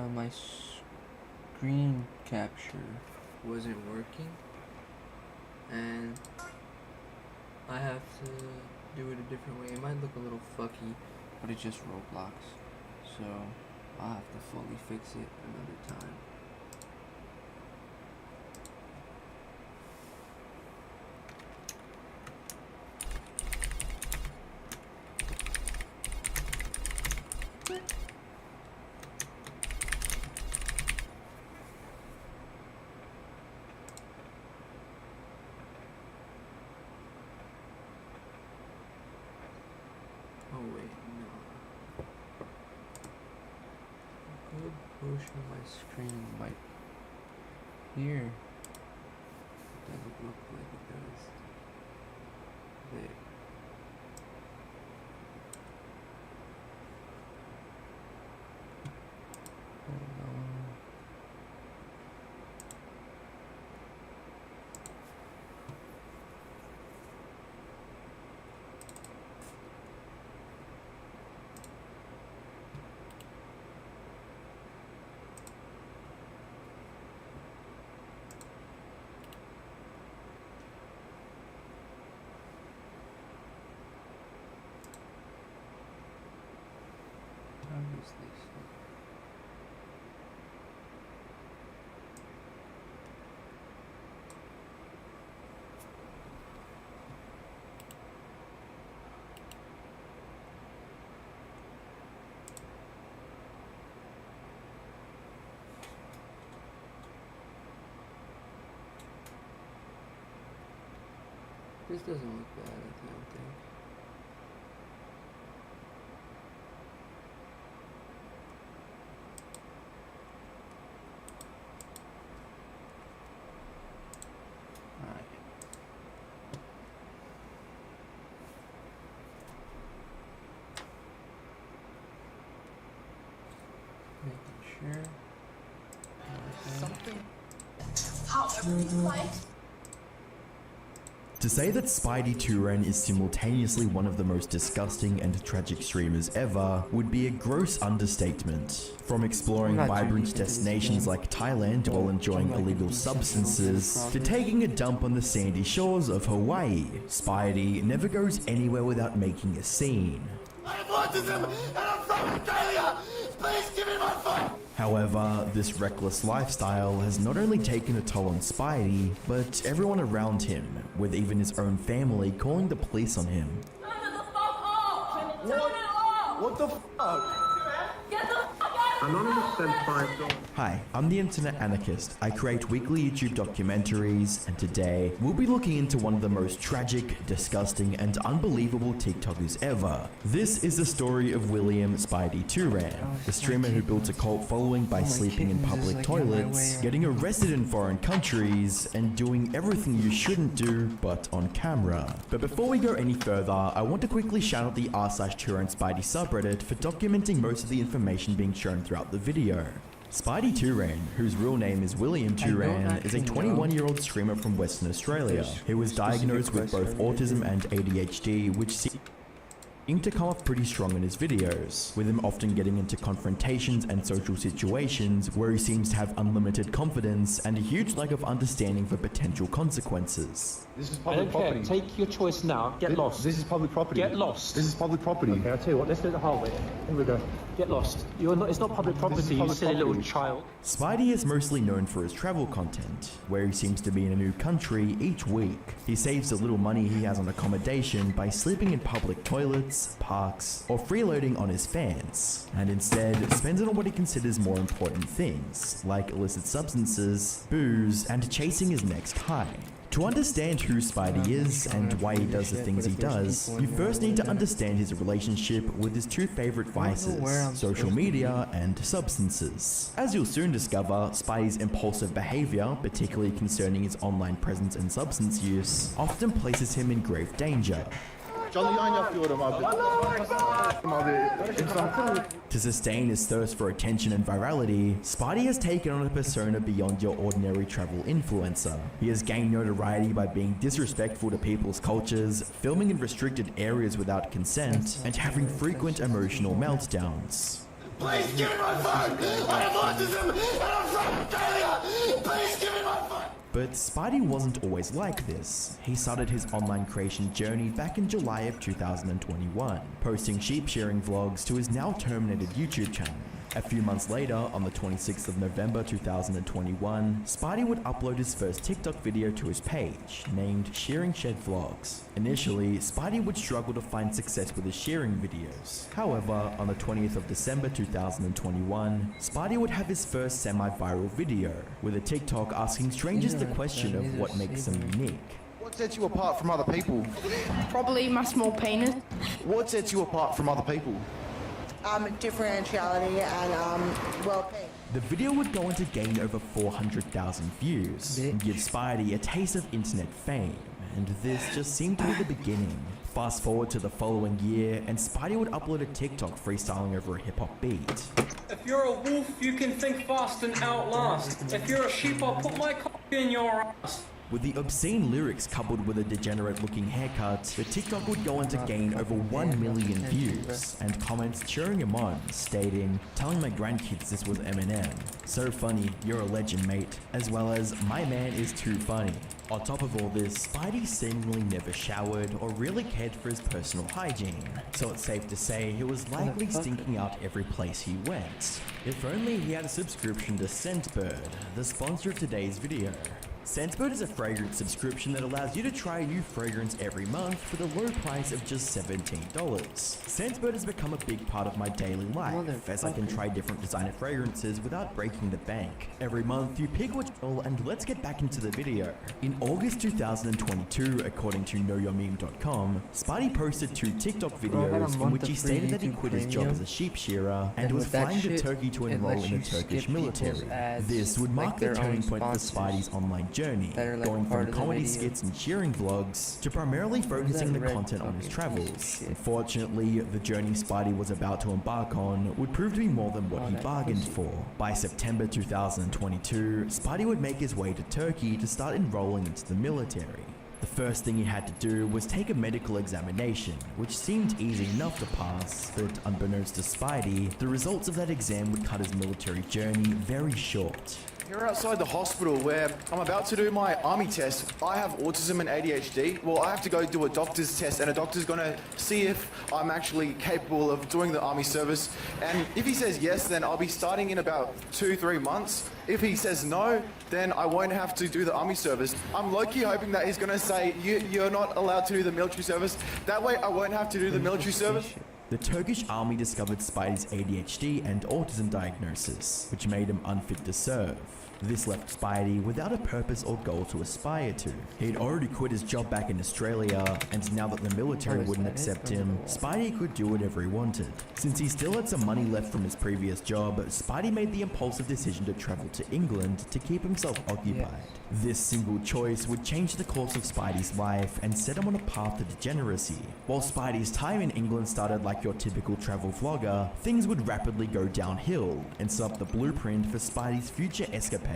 My screen capture wasn't working, and I have to do it a different way. It might look a little fucky, but it's just Roblox, so I'll have to fully fix it another time. Oh wait, no. A good portion of my screen might here. It doesn't look like it does. There. Hold on. How does this look? This doesn't look bad, I don't think. Alright. Making sure. Something. How everything's like. To say that Spidey Turan is simultaneously one of the most disgusting and tragic streamers ever would be a gross understatement. From exploring vibrant destinations like Thailand while enjoying illegal substances, to taking a dump on the sandy shores of Hawaii, Spidey never goes anywhere without making a scene. I have autism and I'm from Australia! Please give me my phone! However, this reckless lifestyle has not only taken a toll on Spidey, but everyone around him, with even his own family calling the police on him. Turn the fuck off! Turn it off! What the fuck? Get the fuck out of Anonymous sent $5. Hi, I'm the Internet Anarchist. I create weekly YouTube documentaries, and today we'll be looking into one of the most tragic, disgusting, and unbelievable TikTokers ever. This is the story of William Spidey Turan, the streamer who built a cult following by sleeping in public toilets, getting arrested in foreign countries, and doing everything you shouldn't do but on camera. But before we go any further, I want to quickly shout out the r/Turan Spidey subreddit for documenting most of the information being shown throughout the video. Spidey Turan, whose real name is William Turan, is a 21-year-old streamer from Western Australia. He was diagnosed with both autism and ADHD, which seemed to come off pretty strong in his videos, with him often getting into confrontations and social situations where he seems to have unlimited confidence and a huge lack of understanding for potential consequences. This is I public don't care. property. Take your choice now. Get lost. This is public property. Get lost. This is public property. Okay, I'll tell you what. Let's do it the hard way. Here we go. Get lost. You're not. It's not public property. You public silly little property. child. Spidey is mostly known for his travel content, where he seems to be in a new country each week. He saves the little money he has on accommodation by sleeping in public toilets, parks, or freeloading on his fans, and instead spends it on what he considers more important things, like illicit substances, booze, and chasing his next high. To understand who Spidey is and why he does the things he does, you first need to understand his relationship with his two favorite vices, social media and substances. As you'll soon discover, Spidey's impulsive behavior, particularly concerning his online presence and substance use, often places him in grave danger. To sustain his thirst for attention and virality, Spidey has taken on a persona beyond your ordinary travel influencer. He has gained notoriety by being disrespectful to people's cultures, filming in restricted areas without consent, and having frequent emotional meltdowns. Please give me my phone! I have autism and I'm from Australia! Please give me my phone! But Spidey wasn't always like this. He started his online creation journey back in July of 2021, posting sheep shearing vlogs to his now terminated YouTube channel. A few months later, on the 26th of November 2021, Spidey would upload his first TikTok video to his page, named Shearing Shed Vlogs. Initially, Spidey would struggle to find success with his shearing videos. However, on the 20th of December 2021, Spidey would have his first semi-viral video, with a TikTok asking strangers the question of what makes them unique. What sets you apart from other people? Probably my small penis. What sets you apart from other people? Differentiality and well-paid. The video would go on to gain over 400,000 views and give Spidey a taste of internet fame, and this just seemed to be the beginning. Fast forward to the following year, and Spidey would upload a TikTok freestyling over a hip-hop beat. If you're a wolf, you can think fast and outlast. If you're a sheep, I'll put my cock in your ass. With the obscene lyrics coupled with a degenerate-looking haircut, the TikTok would go on to gain over 1 million views, and comments cheering him on, stating, "Telling my grandkids this was Eminem. So funny, you're a legend, mate." As well as, "My man is too funny." On top of all this, Spidey seemingly never showered or really cared for his personal hygiene, so it's safe to say he was likely stinking out every place he went. If only he had a subscription to Scentbird, the sponsor of today's video. Scentbird is a fragrance subscription that allows you to try a new fragrance every month for the low price of just $17. Scentbird has become a big part of my daily life, as I can try different designer fragrances without breaking the bank. Every month you pick what you want, and let's get back into the video. In August 2022, according to KnowYourMeme.com, Spidey posted 2 TikTok videos in which he stated that he quit his job as a sheep shearer and was flying to Turkey to enroll in the Turkish military. This would mark the turning point for Spidey's online journey, going from comedy skits and shearing vlogs to primarily focusing the content on his travels. Unfortunately, the journey Spidey was about to embark on would prove to be more than what he bargained for. By September 2022, Spidey would make his way to Turkey to start enrolling into the military. The first thing he had to do was take a medical examination, which seemed easy enough to pass, but unbeknownst to Spidey, the results of that exam would cut his military journey very short. You're outside the hospital where I'm about to do my army test. I have autism and ADHD. Well, I have to go do a doctor's test, and a doctor's gonna see if I'm actually capable of doing the army service. And if he says yes, then I'll be starting in about 2-3 months. If he says no, then I won't have to do the army service. I'm low-key hoping that he's gonna say, you're not allowed to do the military service. That way I won't have to do the military service. The Turkish army discovered Spidey's ADHD and autism diagnosis, which made him unfit to serve. This left Spidey without a purpose or goal to aspire to. He'd already quit his job back in Australia, and now that the military wouldn't accept him, Spidey could do whatever he wanted. Since he still had some money left from his previous job, Spidey made the impulsive decision to travel to England to keep himself occupied. This single choice would change the course of Spidey's life and set him on a path to degeneracy. While Spidey's time in England started like your typical travel vlogger, things would rapidly go downhill and set up the blueprint for Spidey's future escapades.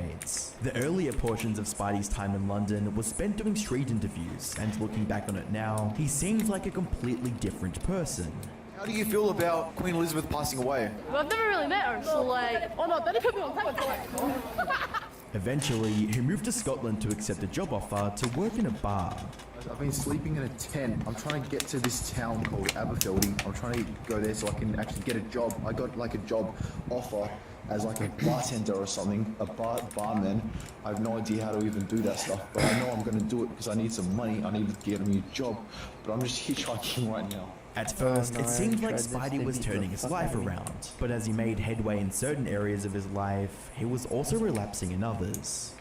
The earlier portions of Spidey's time in London was spent doing street interviews, and looking back on it now, he seems like a completely different person. How do you feel about Queen Elizabeth passing away? Well, I've never really met her, so like, oh no, don't put me on time. Eventually, he moved to Scotland to accept a job offer to work in a bar. I've been sleeping in a tent. I'm trying to get to this town called Aberfeldy. I'm trying to go there so I can actually get a job. I got like a job offer as like a bartender or something, a barman. I have no idea how to even do that stuff, but I know I'm going to do it because I need some money. I need to get a new job, but I'm just hitchhiking right now. At first, it seemed like Spidey was turning his life around, but as he made headway in certain areas of his life, he was also relapsing in others.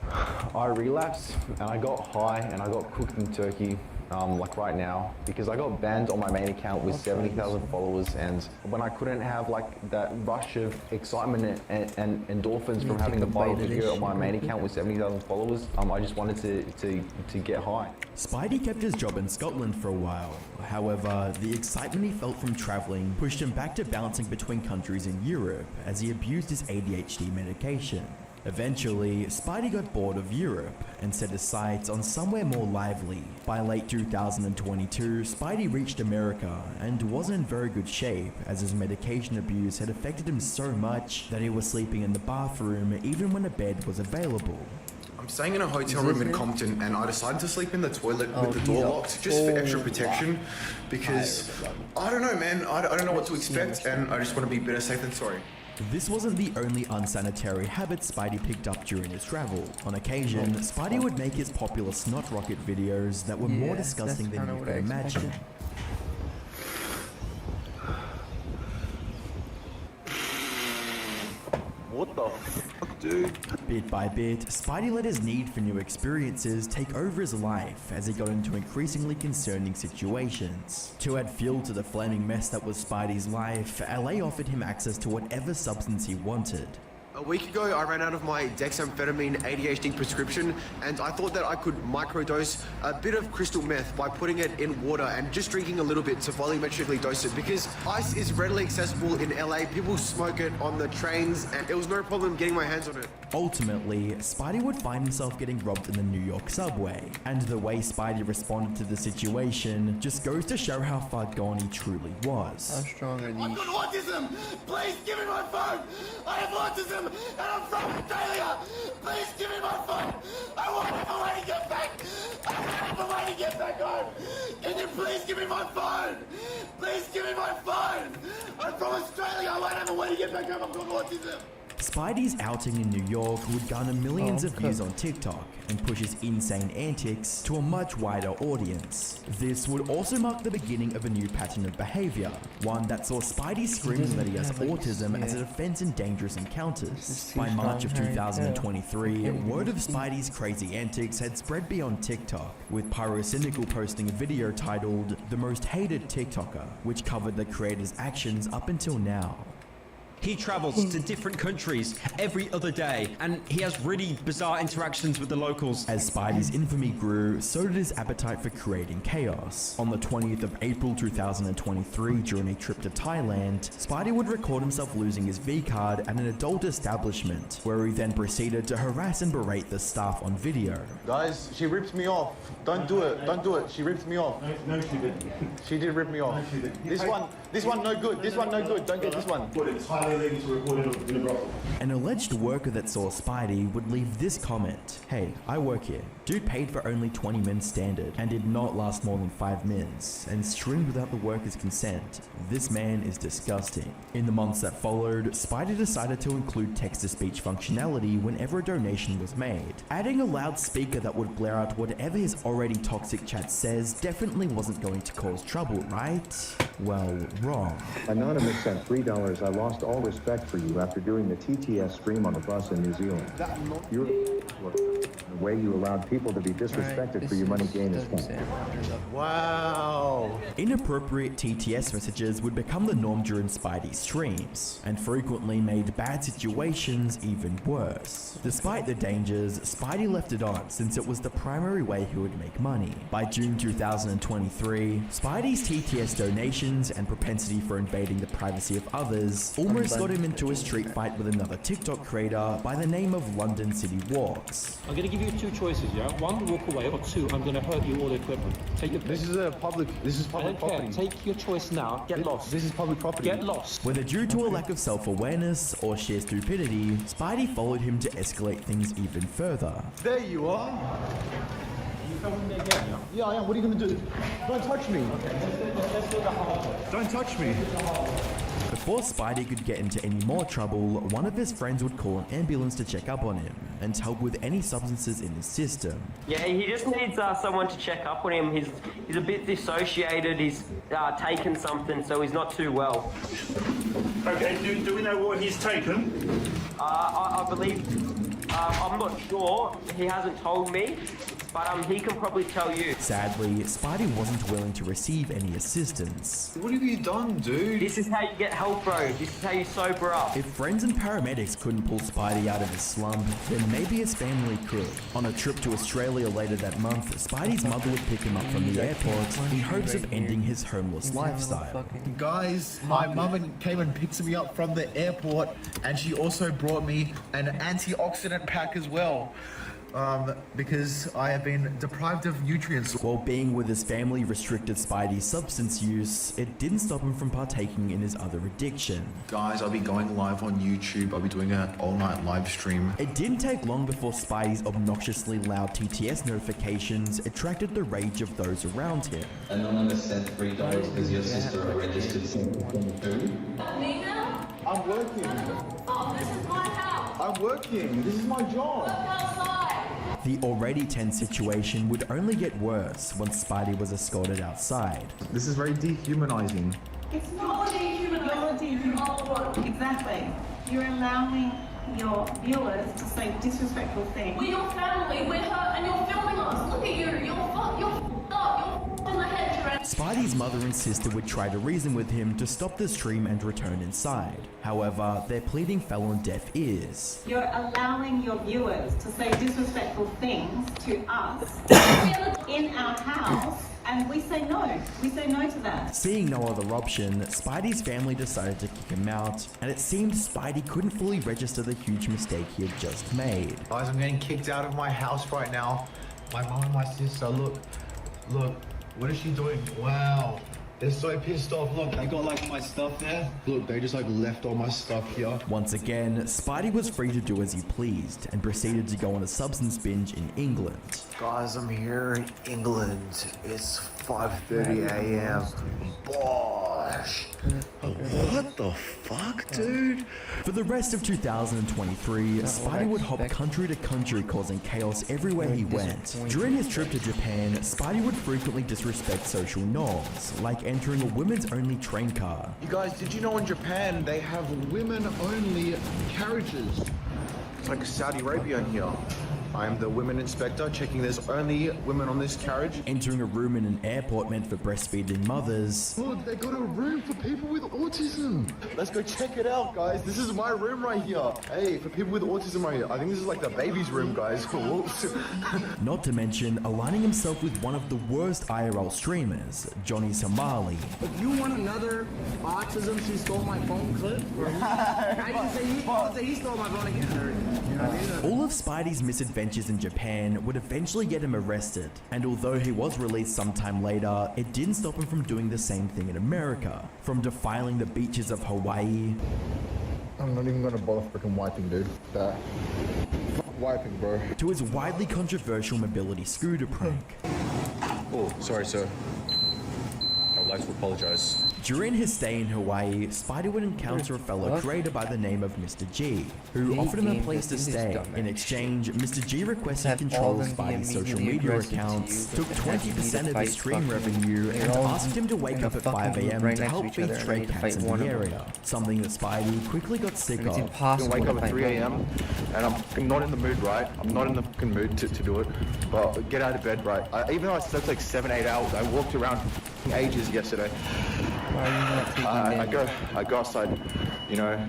I relapsed and I got high and I got cooked in Turkey, like right now, because I got banned on my main account with 70,000 followers, and when I couldn't have like that rush of excitement and endorphins from having a viral video on my main account with 70,000 followers, I just wanted to get high. Spidey kept his job in Scotland for a while. However, the excitement he felt from traveling pushed him back to bouncing between countries in Europe as he abused his ADHD medication. Eventually, Spidey got bored of Europe and set his sights on somewhere more lively. By late 2022, Spidey reached America and was in very good shape as his medication abuse had affected him so much that he was sleeping in the bathroom even when a bed was available. I'm staying in a hotel room in Compton and I decided to sleep in the toilet with the door locked just for extra protection because I don't know, man. I don't know what to expect and I just want to be better safe than sorry. This wasn't the only unsanitary habit Spidey picked up during his travel. On occasion, Spidey would make his popular snot rocket videos that were more disgusting than you could imagine. What the fuck, dude? Bit by bit, Spidey let his need for new experiences take over his life as he got into increasingly concerning situations. To add fuel to the flaming mess that was Spidey's life, LA offered him access to whatever substance he wanted. A week ago, I ran out of my dexamphetamine ADHD prescription, and I thought that I could microdose a bit of crystal meth by putting it in water and just drinking a little bit to volumetrically dose it. Because ice is readily accessible in LA, people smoke it on the trains, and it was no problem getting my hands on it. Ultimately, Spidey would find himself getting robbed in the New York subway, and the way Spidey responded to the situation just goes to show how far gone he truly was. How strong are I've these? got autism! Please give me my phone! I have autism and I'm from Australia! Please give me my phone! I want a way to get back! I have a way to get back home! Can you please give me my phone? Please give me my phone! I'm from Australia! I won't have a way to get back home! I've got autism! Spidey's outing in New York would garner millions of views on TikTok and push his insane antics to a much wider audience. This would also mark the beginning of a new pattern of behavior, one that saw Spidey screaming that he has autism as a defense in dangerous encounters. By March of 2023, word of Spidey's crazy antics had spread beyond TikTok, with Pyrocynical posting a video titled "The Most Hated TikToker," which covered the creator's actions up until now. He travels to different countries every other day, and he has really bizarre interactions with the locals. As Spidey's infamy grew, so did his appetite for creating chaos. On the 20th of April 2023, during a trip to Thailand, Spidey would record himself losing his V-card at an adult establishment, where he then proceeded to harass and berate the staff on video. Guys, she ripped me off. Don't do it. Don't do it. She ripped me off. No, she didn't. She did rip me off. No, she didn't. This one no good. This one no good. Don't get this one. But it's highly illegal to record it in a brothel. An alleged worker that saw Spidey would leave this comment: "Hey, I work here. Dude paid for only 20 min standard and did not last more than 5 mins and streamed without the worker's consent. This man is disgusting." In the months that followed, Spidey decided to include text-to-speech functionality whenever a donation was made. Adding a loudspeaker that would blare out whatever his already toxic chat says definitely wasn't going to cause trouble, right? Well, wrong. Anonymous sent $3. I lost all respect for you after doing the TTS stream on the bus in New Zealand. You're the way you allowed people to be disrespected for your money gain is fine. Wow. Inappropriate TTS messages would become the norm during Spidey's streams, and frequently made bad situations even worse. Despite the dangers, Spidey left it on since it was the primary way he would make money. By June 2023, Spidey's TTS donations and propensity for invading the privacy of others almost got him into a street fight with another TikTok creator by the name of London City Walks. I'm going to give you two choices, yeah? One, walk away, or two, I'm going to hurt you all the equipment. Take your pick. This is public property. Take your choice now. Get lost. This is public property. Get lost. Whether due to a lack of self-awareness or sheer stupidity, Spidey followed him to escalate things even further. There you are. You filming me again, yeah? Yeah, I am. What are you going to do? Don't touch me. Let's do the hard. Don't touch me. Before Spidey could get into any more trouble, one of his friends would call an ambulance to check up on him and help with any substances in his system. Yeah, he just needs someone to check up on him. He's a bit dissociated. He's taken something, so he's not too well. Okay, do we know what he's taken? I believe I'm not sure. He hasn't told me, but he can probably tell you. Sadly, Spidey wasn't willing to receive any assistance. What have you done, dude? This is how you get help, bro. This is how you sober up. If friends and paramedics couldn't pull Spidey out of his slump, then maybe his family could. On a trip to Australia later that month, Spidey's mother would pick him up from the airport in hopes of ending his homeless lifestyle. Guys, my mum came and picked me up from the airport, and she also brought me an antioxidant pack as well. Because I have been deprived of nutrients. While being with his family restricted Spidey's substance use, it didn't stop him from partaking in his other addiction. Guys, I'll be going live on YouTube. I'll be doing an all-night live stream. It didn't take long before Spidey's obnoxiously loud TTS notifications attracted the rage of those around him. And I'm gonna send $3 because your sister registered something food. Nina? I'm working. Oh, this is my house. I'm working. This is my job. Outside. The already tense situation would only get worse once Spidey was escorted outside. This is very dehumanizing. It's not dehumanizing. Exactly. You're allowing your viewers to say disrespectful things. We're your family. We're her, and you're filming us. Look at you. You're fucked up. You're in the head, Trent. Spidey's mother and sister would try to reason with him to stop the stream and return inside. However, their pleading fell on deaf ears. You're allowing your viewers to say disrespectful things to us in our house, and we say no. We say no to that. Seeing no other option, Spidey's family decided to kick him out, and it seemed Spidey couldn't fully register the huge mistake he had just made. Guys, I'm getting kicked out of my house right now. My mom and my sister, look, what is she doing? Wow. They're so pissed off. Look, they got like my stuff there. Look, they just like left all my stuff here. Once again, Spidey was free to do as he pleased and proceeded to go on a substance binge in England. Guys, I'm here in England. It's 5:30 a.m. Bosh. What the fuck, dude? For the rest of 2023, Spidey would hop country to country causing chaos everywhere he went. During his trip to Japan, Spidey would frequently disrespect social norms, like entering a women's only train car. You guys, did you know in Japan they have women only carriages? It's like Saudi Arabia in here. I'm the women inspector, checking there's only women on this carriage. Entering a room in an airport meant for breastfeeding mothers. Look, they got a room for people with autism. Let's go check it out, guys. This is my room right here. Hey, for people with autism right here. I think this is like the baby's room, guys. Whoops. Not to mention aligning himself with one of the worst IRL streamers, Johnny Somali. If you want another autism, she stole my phone clip. I say he stole my phone again. You know what I mean? All of Spidey's misadventures in Japan would eventually get him arrested, and although he was released sometime later, it didn't stop him from doing the same thing in America. From defiling the beaches of Hawaii, I'm not even gonna bother freaking wiping, dude. Wiping, bro. to his widely controversial mobility scooter prank. Oh, sorry, sir. I would like to apologize. During his stay in Hawaii, Spidey would encounter a fellow creator by the name of Mr. G, who offered him a place to stay. In exchange, Mr. G requested control of Spidey's social media accounts, took 20% of his stream revenue, and asked him to wake up at 5 a.m. to help feed stray cats in the area, something that Spidey quickly got sick of. I can wake up at 3 a.m. and I'm not in the mood, right? I'm not in the fucking mood to do it. But get out of bed, right? Even though I slept like 7-8 hours, I walked around for ages yesterday. I go outside, you know,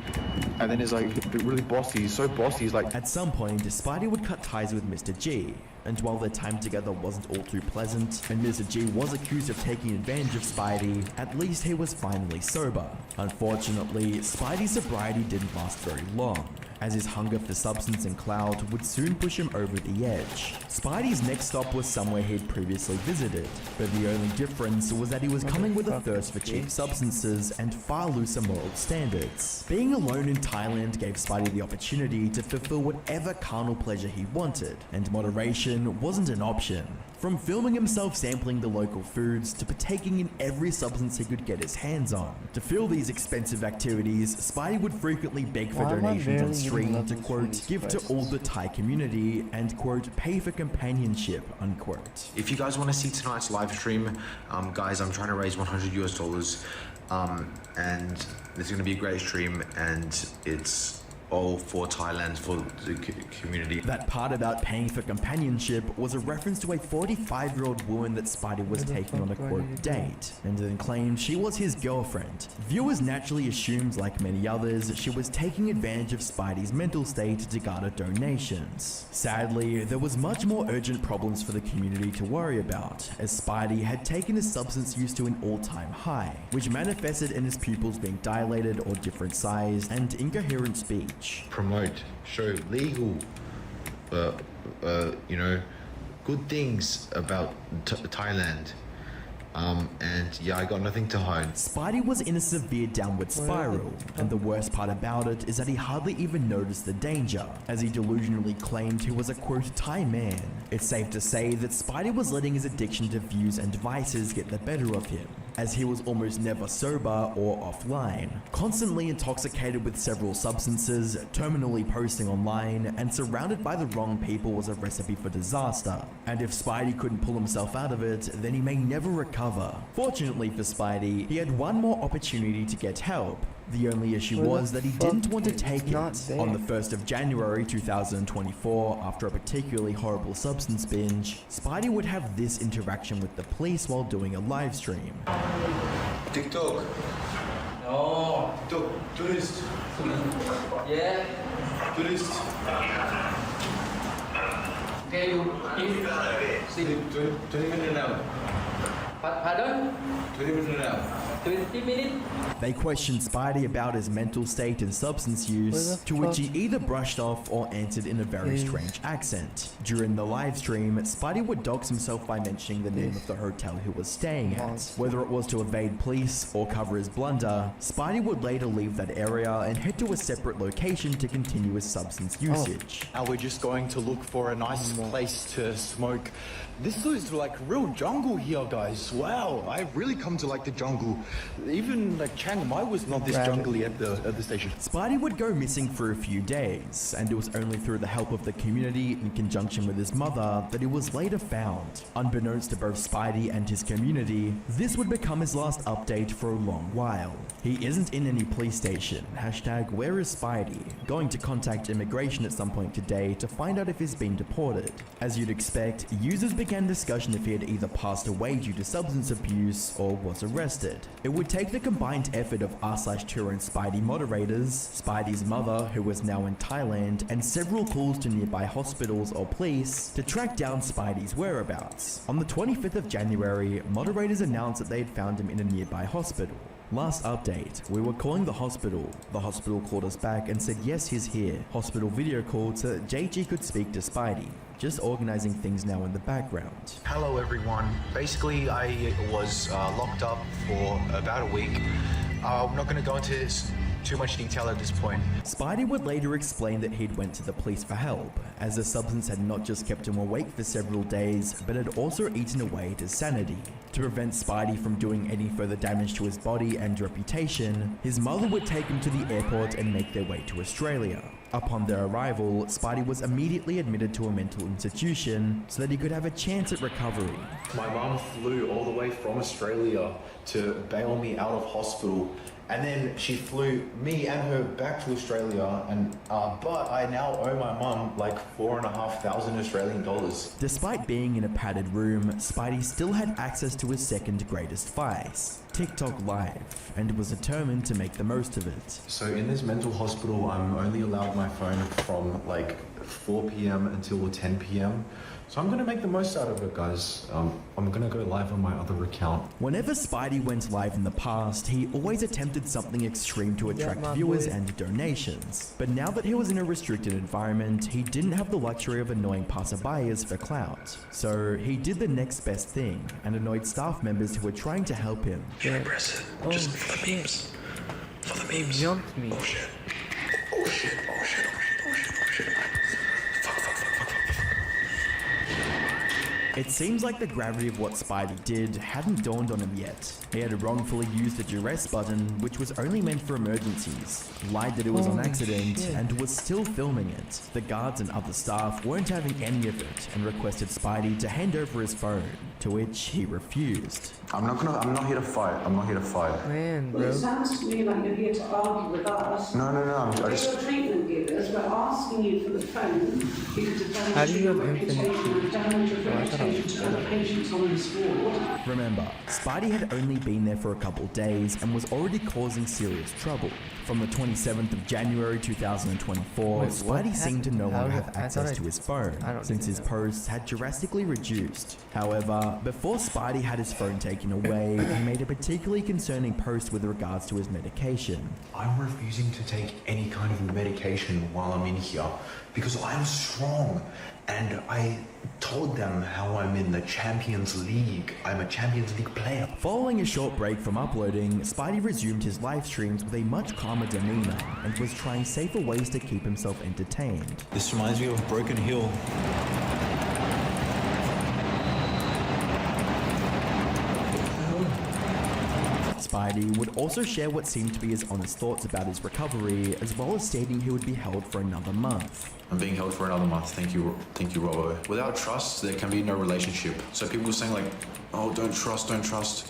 and then he's like really bossy. He's so bossy. He's like. At some point, Spidey would cut ties with Mr. G, and while their time together wasn't all too pleasant, and Mr. G was accused of taking advantage of Spidey, at least he was finally sober. Unfortunately, Spidey's sobriety didn't last very long, as his hunger for substance and clout would soon push him over the edge. Spidey's next stop was somewhere he'd previously visited, but the only difference was that he was coming with a thirst for cheap substances and far looser moral standards. Being alone in Thailand gave Spidey the opportunity to fulfill whatever carnal pleasure he wanted, and moderation wasn't an option. From filming himself sampling the local foods to partaking in every substance he could get his hands on. To fill these expensive activities, Spidey would frequently beg for donations on stream to quote, give to all the Thai community and quote, pay for companionship, unquote. If you guys want to see tonight's live stream, guys, I'm trying to raise $100 US, and it's going to be a great stream, and it's all for Thailand, for the community. That part about paying for companionship was a reference to a 45-year-old woman that Spidey was taking on a quote date, and then claimed she was his girlfriend. Viewers naturally assumed, like many others, she was taking advantage of Spidey's mental state to garner donations. Sadly, there was much more urgent problems for the community to worry about, as Spidey had taken his substance use to an all-time high, which manifested in his pupils being dilated or different sized and incoherent speech. Promote, show legal, you know, good things about Thailand. And yeah, I got nothing to hide. Spidey was in a severe downward spiral, and the worst part about it is that he hardly even noticed the danger, as he delusionally claimed he was a quote Thai man. It's safe to say that Spidey was letting his addiction to views and vices get the better of him, as he was almost never sober or offline, constantly intoxicated with several substances, terminally posting online, and surrounded by the wrong people was a recipe for disaster. And if Spidey couldn't pull himself out of it, then he may never recover. Fortunately for Spidey, he had one more opportunity to get help. The only issue was that he didn't want to take it. On the 1st of January 2024, after a particularly horrible substance binge, Spidey would have this interaction with the police while doing a live stream. TikTok. No. TikTok. Tourist. Yeah. Tourist. Okay, you 20 minutes now. Pardon? 20 minutes now. 20 minutes? They questioned Spidey about his mental state and substance use, to which he either brushed off or answered in a very strange accent. During the live stream, Spidey would dox himself by mentioning the name of the hotel he was staying at. Whether it was to evade police or cover his blunder, Spidey would later leave that area and head to a separate location to continue his substance usage. Now we're just going to look for a nice place to smoke. This is like real jungle here, guys. Wow, I've really come to like the jungle. Even like Chiang Mai was not this jungly at the station. Spidey would go missing for a few days, and it was only through the help of the community in conjunction with his mother that he was later found. Unbeknownst to both Spidey and his community, this would become his last update for a long while. He isn't in any police station. #where is Spidey? Going to contact immigration at some point today to find out if he's been deported. As you'd expect, users began discussion if he had either passed away due to substance abuse or was arrested. It would take the combined effort of r/Tour and Spidey moderators, Spidey's mother, who was now in Thailand, and several calls to nearby hospitals or police to track down Spidey's whereabouts. On the 25th of January, moderators announced that they had found him in a nearby hospital. Last update, we were calling the hospital. The hospital called us back and said yes, he's here. Hospital video called so that JG could speak to Spidey. Just organizing things now in the background. Hello everyone. Basically, I was locked up for about a week. I'm not going to go into this too much detail at this point. Spidey would later explain that he'd went to the police for help, as the substance had not just kept him awake for several days, but had also eaten away at his sanity. To prevent Spidey from doing any further damage to his body and reputation, his mother would take him to the airport and make their way to Australia. Upon their arrival, Spidey was immediately admitted to a mental institution so that he could have a chance at recovery. My mum flew all the way from Australia to bail me out of hospital, and then she flew me and her back to Australia, and but I now owe my mum like $4,500 Australian dollars. Despite being in a padded room, Spidey still had access to his second greatest vice, TikTok Live, and was determined to make the most of it. So in this mental hospital, I'm only allowed my phone from like 4 p.m. until 10 p.m. So I'm going to make the most out of it, guys. I'm going to go live on my other account. Whenever Spidey went live in the past, he always attempted something extreme to attract viewers and donations. But now that he was in a restricted environment, he didn't have the luxury of annoying passerbyers for clout. So he did the next best thing and annoyed staff members who were trying to help him. Press it. Just for the memes. For the memes. Beyond me. Oh shit. Oh shit. Oh shit. Oh shit. Oh shit. Oh shit. It seems like the gravity of what Spidey did hadn't dawned on him yet. He had wrongfully used the duress button, which was only meant for emergencies, lied that it was on accident, and was still filming it. The guards and other staff weren't having any of it and requested Spidey to hand over his phone. to which he refused. I'm not here to fight. I'm not here to fight. Man, Well, bro. it sounds to me like you're here to argue with us. No. We're your treatment givers. We're asking you for the phone because of How do damage to you your have infinite reputation and damage your Oh, I thought I was reputation to other patients on this ward. Remember, Spidey had only been there for a couple days and was already causing serious trouble. From the 27th of January 2024, Wait, what Spidey seemed to no happened? longer How have did- I access thought to his phone, I don't since even his know. posts had drastically reduced. However, before Spidey had his phone taken away, he made a particularly concerning post with regards to his medication. I'm refusing to take any kind of medication while I'm in here because I'm strong. And I told them how I'm in the Champions League. I'm a Champions League player. Following a short break from uploading, Spidey resumed his live streams with a much calmer demeanor and was trying safer ways to keep himself entertained. This reminds me of Broken Hill. Spidey would also share what seemed to be his honest thoughts about his recovery, as well as stating he would be held for another month. I'm being held for another month. Thank you, Robbo. Without trust, there can be no relationship. So people saying like, oh, don't trust.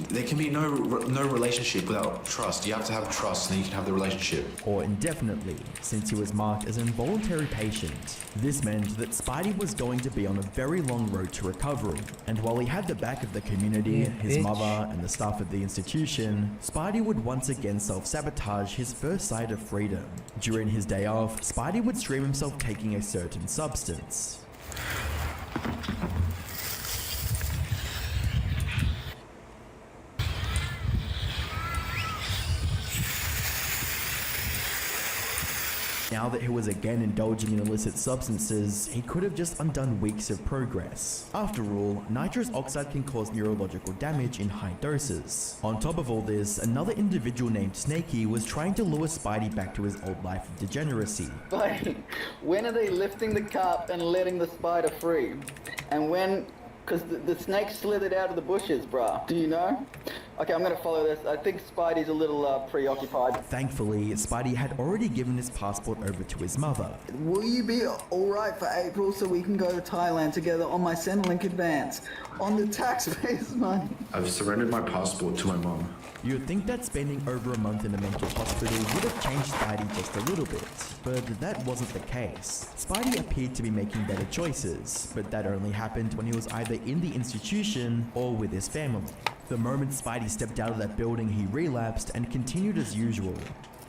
There can be no relationship without trust. You have to have trust, and then you can have the relationship. Or indefinitely, since he was marked as an involuntary patient. This meant that Spidey was going to be on a very long road to recovery. And while he had the back of the community, his mother, and the staff at the institution, Spidey would once again self-sabotage his first sight of freedom. During his day off, Spidey would stream himself taking a certain substance. Now that he was again indulging in illicit substances, he could have just undone weeks of progress. After all, nitrous oxide can cause neurological damage in high doses. On top of all this, another individual named Snakey was trying to lure Spidey back to his old life of degeneracy. But when are they lifting the cup and letting the spider free? And when... Because the snake slithered out of the bushes, bruh. Do you know? Okay, I'm gonna follow this. I think Spidey's a little preoccupied. Thankfully, Spidey had already given his passport over to his mother. Will you be alright for April so we can go to Thailand together on my Centrelink advance? On the taxpayers' money? I've surrendered my passport to my mom. You'd think that spending over a month in a mental hospital would have changed Spidey just a little bit, but that wasn't the case. Spidey appeared to be making better choices, but that only happened when he was either in the institution or with his family. The moment Spidey stepped out of that building, he relapsed and continued as usual.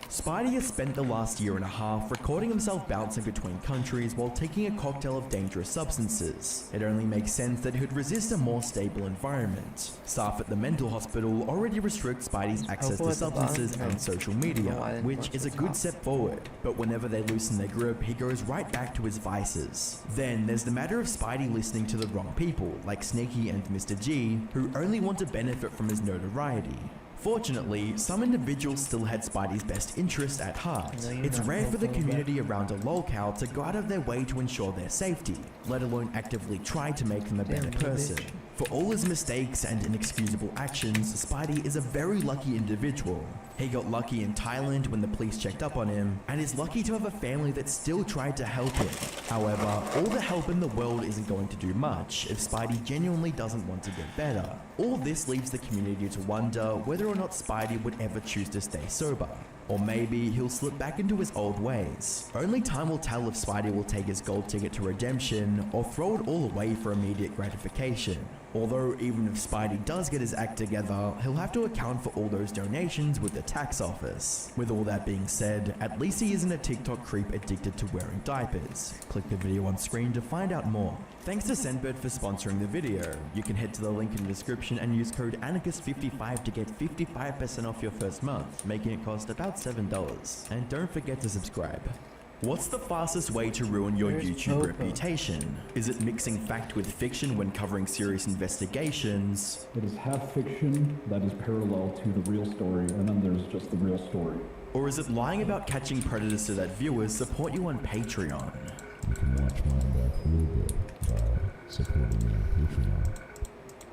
Spidey has spent the last year and a half recording himself bouncing between countries while taking a cocktail of dangerous substances. It only makes sense that he would resist a more stable environment. Staff at the mental hospital already restrict Spidey's access to substances and social media, which is a good step forward. But whenever they loosen their grip, he goes right back to his vices. Then there's the matter of Spidey listening to the wrong people, like Sneaky and Mr. G, who only want to benefit from his notoriety. Fortunately, some individuals still had Spidey's best interest at heart. It's rare for the community around a lolcow to go out of their way to ensure their safety, let alone actively try to make them a better person. For all his mistakes and inexcusable actions, Spidey is a very lucky individual. He got lucky in Thailand when the police checked up on him, and is lucky to have a family that still tried to help him. However, all the help in the world isn't going to do much if Spidey genuinely doesn't want to get better. All this leaves the community to wonder whether or not Spidey would ever choose to stay sober. Or maybe he'll slip back into his old ways. Only time will tell if Spidey will take his gold ticket to redemption or throw it all away for immediate gratification. Although even if Spidey does get his act together, he'll have to account for all those donations with the tax office. With all that being said, at least he isn't a TikTok creep addicted to wearing diapers. Click the video on screen to find out more. Thanks to Scentbird for sponsoring the video. You can head to the link in the description and use code ANARCHIST55 to get 55% off your first month, making it cost about $7. And don't forget to subscribe. What's the fastest way to ruin your YouTube reputation? Is it mixing fact with fiction when covering serious investigations? It is half fiction that is parallel to the real story, and then there's just the real story. Or is it lying about catching predators so that viewers support you on Patreon? You can watch mine back a little bit by supporting me on Patreon.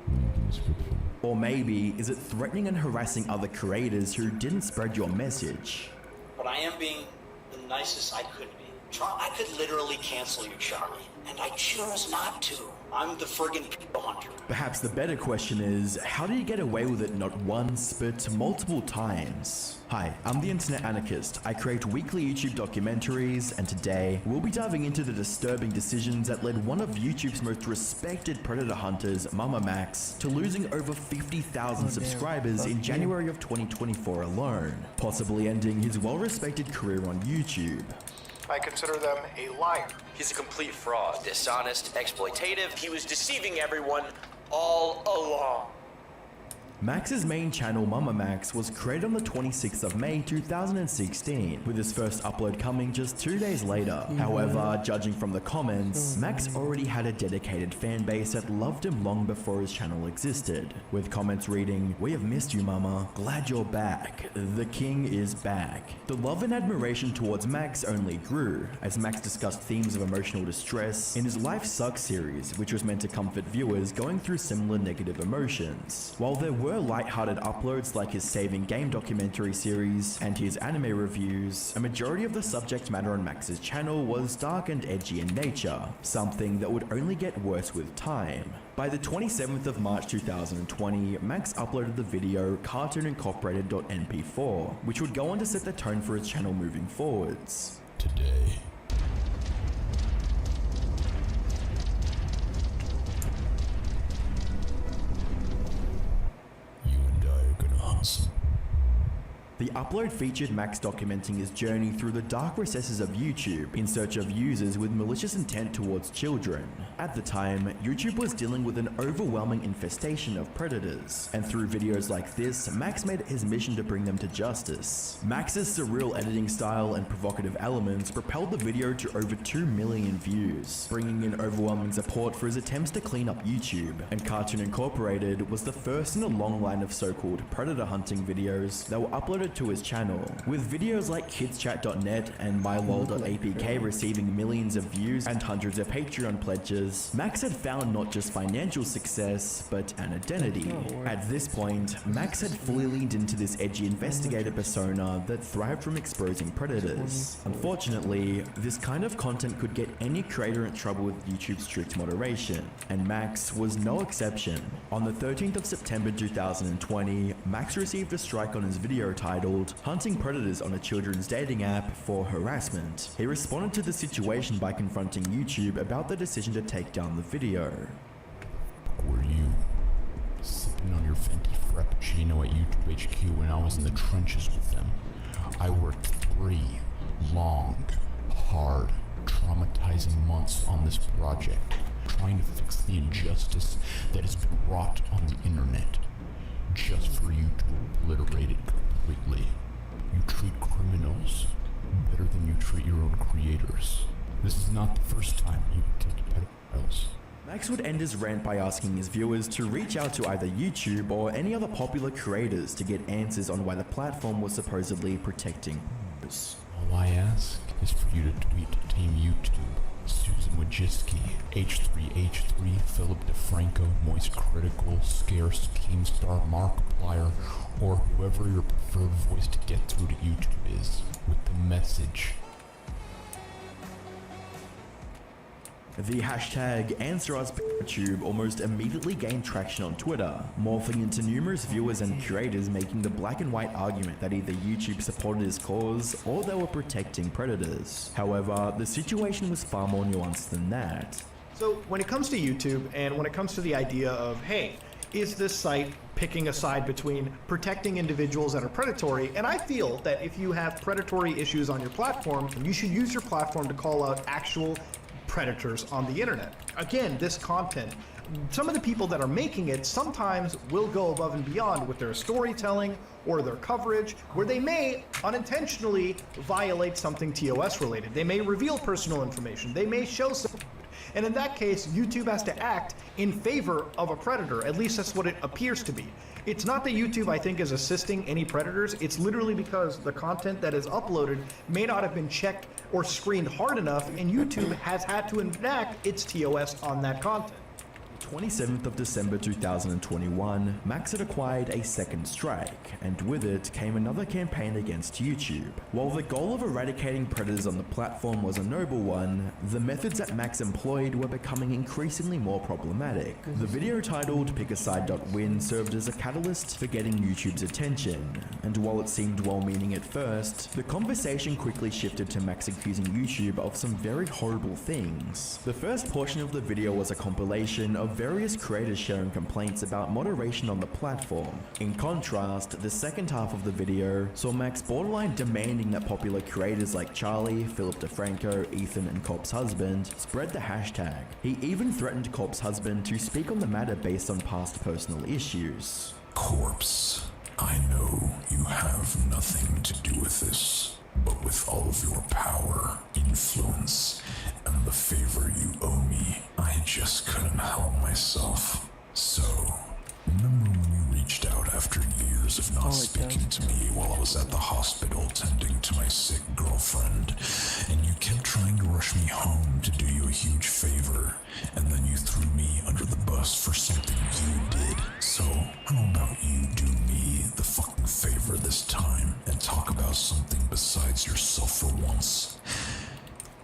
Link in the description. Or maybe, is it threatening and harassing other creators who didn't spread your message? But I am being the nicest I could be. I could literally cancel you, Charlie, and I choose not to. I'm the friggin' people hunter. Perhaps the better question is, how did he get away with it not once, but multiple times? Hi, I'm the Internet Anarchist. I create weekly YouTube documentaries, and today we'll be diving into the disturbing decisions that led one of YouTube's most respected predator hunters, Mama Max, to losing over 50,000 subscribers in January of 2024 alone, possibly ending his well-respected career on YouTube. I consider them a liar. He's a complete fraud, dishonest, exploitative. He was deceiving everyone all along. Max's main channel, Mama Max, was created on the 26th of May 2016, with his first upload coming just 2 days later. However, judging from the comments, Max already had a dedicated fan base that loved him long before his channel existed, with comments reading, "We have missed you, Mama. Glad you're back. The king is back." The love and admiration towards Max only grew, as Max discussed themes of emotional distress in his Life Sucks series, which was meant to comfort viewers going through similar negative emotions. While there were light-hearted uploads like his Saving Game documentary series and his anime reviews, a majority of the subject matter on Max's channel was dark and edgy in nature, something that would only get worse with time. By the 27th of March 2020, Max uploaded the video cartoonincorporated.mp4, which would go on to set the tone for his channel moving forwards. Today, The upload featured Max documenting his journey through the dark recesses of YouTube in search of users with malicious intent towards children. At the time, YouTube was dealing with an overwhelming infestation of predators, and through videos like this, Max made it his mission to bring them to justice. Max's surreal editing style and provocative elements propelled the video to over 2 million views, bringing in overwhelming support for his attempts to clean up YouTube, and Cartoon Incorporated was the first in a long line of so-called predator hunting videos that were uploaded to his channel, with videos like kidschat.net and mylol.apk receiving millions of views and hundreds of Patreon pledges. Max had found not just financial success, but an identity. At this point, Max had fully leaned into this edgy investigator persona that thrived from exposing predators. Unfortunately, this kind of content could get any creator in trouble with YouTube's strict moderation, and Max was no exception. On the 13th of September 2020, Max received a strike on his video titled "Hunting Predators on a Children's Dating App for Harassment." He responded to the situation by confronting YouTube about the decision to take down the video. Were you sipping on your Fenty Frappuccino at YouTube HQ when I was in the trenches with them? I worked 3 long, hard, traumatizing months on this project, trying to fix the injustice that has been wrought on the internet, just for you to obliterate it completely. You treat criminals better than you treat your own creators. This is not the first time you take pedophiles. Max would end his rant by asking his viewers to reach out to either YouTube or any other popular creators to get answers on why the platform was supposedly protecting us. All I ask is for you to tweet to Team YouTube, Susan Wojcicki, H3H3, Philip DeFranco, Moist Critical, Scarce, Keemstar, Markiplier, or whoever your preferred voice to get through to YouTube is, with the message. The hashtag AnswerUsPikachu almost immediately gained traction on Twitter, morphing into numerous viewers and creators making the black and white argument that either YouTube supported his cause or they were protecting predators. However, the situation was far more nuanced than that. So when it comes to YouTube and when it comes to the idea of, hey, is this site picking a side between protecting individuals that are predatory? And I feel that if you have predatory issues on your platform, you should use your platform to call out actual predators on the internet. Again, this content, some of the people that are making it sometimes will go above and beyond with their storytelling or their coverage, where they may unintentionally violate something TOS related. They may reveal personal information. They may show some. And in that case, YouTube has to act in favor of a predator. At least that's what it appears to be. It's not that YouTube, I think, is assisting any predators. It's literally because the content that is uploaded may not have been checked or screened hard enough, and YouTube has had to enact its TOS on that content. 27th of December 2021, Max had acquired a second strike, and with it came another campaign against YouTube. While the goal of eradicating predators on the platform was a noble one, the methods that Max employed were becoming increasingly more problematic. The video titled "PickASide.win" served as a catalyst for getting YouTube's attention, and while it seemed well-meaning at first, the conversation quickly shifted to Max accusing YouTube of some very horrible things. The first portion of the video was a compilation of various creators sharing complaints about moderation on the platform. In contrast, the second half of the video saw Max borderline demanding that popular creators like Charlie, Philip DeFranco, Ethan, and Cobb's husband spread the hashtag. He even threatened Cobb's husband to speak on the matter based on past personal issues. Corpse, I know you have nothing to do with this, but with all of your power, influence, and the favor you owe me, I just couldn't help myself. So, remember when you reached out after years of not speaking to me while I was at the hospital tending to my sick girlfriend, and you kept trying to rush me home to do you a huge favor, and then you threw me under the bus for something you did. So, how about you do me the fucking favor this time and talk about something besides yourself for once?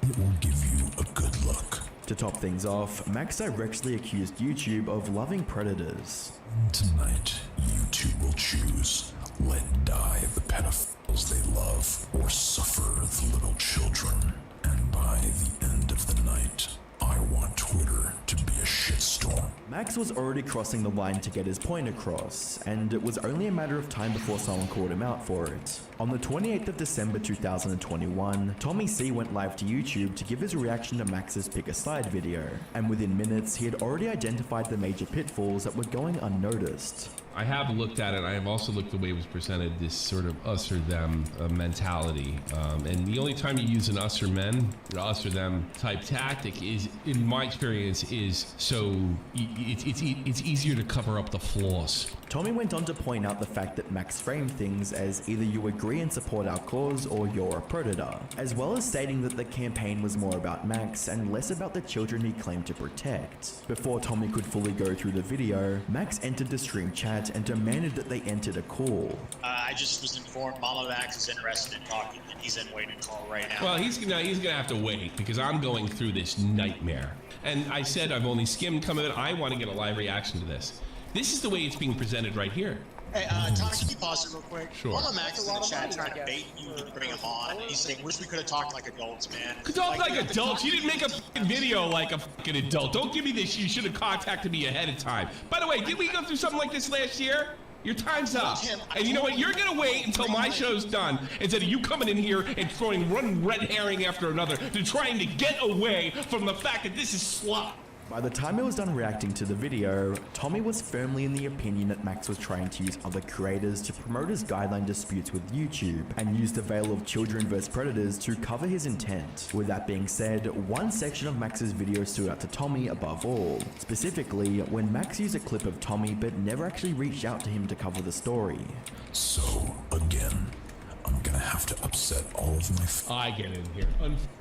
It will give you a good look. To top things off, Max directly accused YouTube of loving predators. Tonight, YouTube will choose: let die the pedophiles they love, or suffer the little children. And by the end of the night, I want Twitter to be a shitstorm. Max was already crossing the line to get his point across, and it was only a matter of time before someone called him out for it. On the 28th of December 2021, Tommy C went live to YouTube to give his reaction to Max's Pick a Side video, and within minutes he had already identified the major pitfalls that were going unnoticed. I have looked at it. I have also looked at the way it was presented, this sort of us or them mentality. And the only time you use an us or them type tactic is, in my experience, is so it's easier to cover up the flaws. Tommy went on to point out the fact that Max framed things as either you agree and support our cause or you're a predator, as well as stating that the campaign was more about Max and less about the children he claimed to protect. Before Tommy could fully go through the video, Max entered the stream chat and demanded that they entered a call. I just was informed Mama Max is interested in talking, and he's in waiting call right now. Well, he's gonna have to wait because I'm going through this nightmare. And I said I've only skimmed some of it. I want to get a live reaction to this. This is the way it's being presented right here. Hey, Tommy, can you pause it real quick? Sure. Mama Max is in the chat trying to bait you to bring him on. He's saying, wish we could have talked like adults, man. Could talk like adults? You didn't make a fucking video like a fucking adult. Don't give me this. You should have contacted me ahead of time. By the way, did we go through something like this last year? Your time's up. And you know what? You're gonna wait until my show's done instead of you coming in here and throwing one red herring after another to trying to get away from the fact that this is slop. By the time I was done reacting to the video, Tommy was firmly in the opinion that Max was trying to use other creators to promote his guideline disputes with YouTube, and used the veil of children vs predators to cover his intent. With that being said, one section of Max's video stood out to Tommy above all, specifically when Max used a clip of Tommy but never actually reached out to him to cover the story. So, again, I'm gonna have to upset all of my I get in here.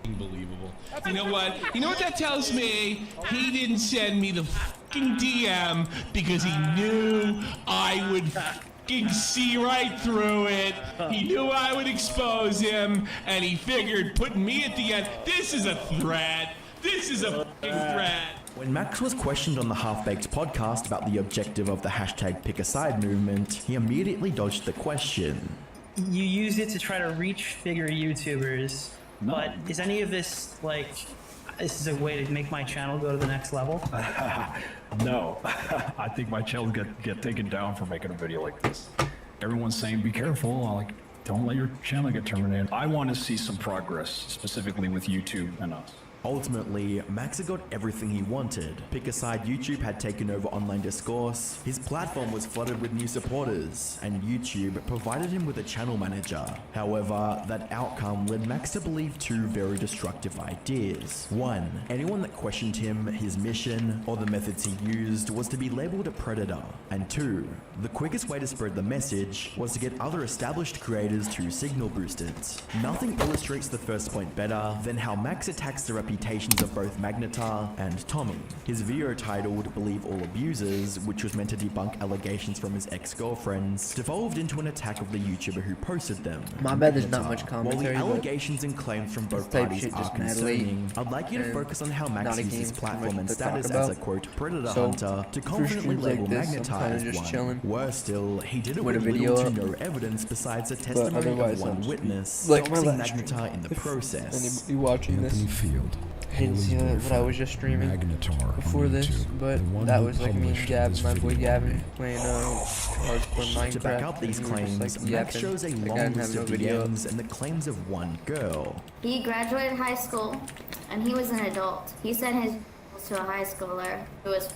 Unbelievable. You know what? You know what that tells me? He didn't send me the fucking DM because he knew I would fucking see right through it. He knew I would expose him, and he figured putting me at the end. This is a threat. This is a fucking threat. When Max was questioned on the Half-Baked podcast about the objective of the hashtag Pick a Side movement, he immediately dodged the question. You use it to try to reach bigger YouTubers, but is any of this like, this is a way to make my channel go to the next level? No, I think my channel get taken down for making a video like this. Everyone's saying be careful, like don't let your channel get terminated. I want to see some progress, specifically with YouTube and us. Ultimately, Max had got everything he wanted. Pick a Side YouTube had taken over online discourse, his platform was flooded with new supporters, and YouTube provided him with a channel manager. However, that outcome led Max to believe two very destructive ideas. One, anyone that questioned him, his mission, or the methods he used was to be labeled a predator. And two, the quickest way to spread the message was to get other established creators to signal boost it. Nothing illustrates the first point better than how Max attacks the reputation reputations of both Magnetar and Tommy. His video titled Believe All Abusers, which was meant to debunk allegations from his ex-girlfriends, devolved into an attack of the YouTuber who posted them. My bad, there's not Magnetar. much commentary. While the allegations and claims from both type parties shit are just mad concerning, late, I'd like you to and focus on how Max not a used his game too platform much and to talk status about. as a quote predator So, hunter to for confidently streams like label this, I'm Magnetar kinda as just one. chilling Worse still, he did it with with a video little up, to no evidence besides the but testimony otherwise of one I'm witness, like my doxing last stream. Magnetar in the If process. anybody watching this Anthony Field, didn't see Haley's what I was just streaming Magnetar before on this, YouTube, but the one that who was like me and published Gab, this my boy video on me. Gavin, playing hardcore Minecraft. To back up these and we were just, claims, like, Max yapping. shows a Like, I long didn't list have of no video up. DMs and the claims of one girl. He graduated high school, and he was an adult. He sent his to a high schooler who was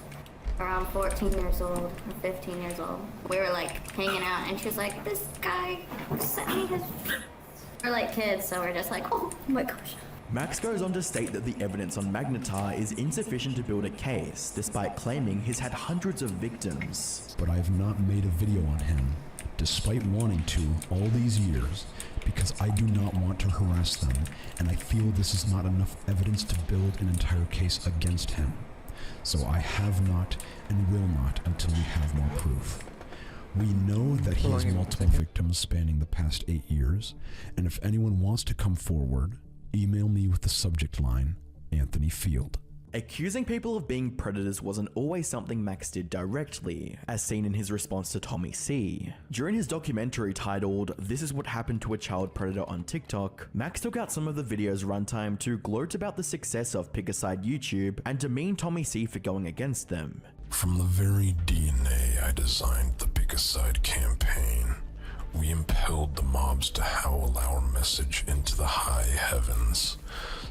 around 14 years old or 15 years old. We were like hanging out, and she was like, "This guy sent me his." We're like kids, so we're just like, "Oh my gosh." Max goes on to state that the evidence on Magnetar is insufficient to build a case, despite claiming he's had hundreds of victims. But I've not made a video on him, despite wanting to all these years, because I do not want to harass them, and I feel this is not enough evidence to build an entire case against him. So I have not and will not until we have more proof. We know that he has multiple victims spanning the past 8 years, and if anyone wants to come forward, email me with the subject line, Anthony Field. Accusing people of being predators wasn't always something Max did directly, as seen in his response to Tommy C. During his documentary titled This Is What Happened to a Child Predator on TikTok, Max took out some of the video's runtime to gloat about the success of Pick a Side YouTube and demean Tommy C for going against them. From the very DNA I designed the Pick a Side campaign, we impelled the mobs to howl our message into the high heavens,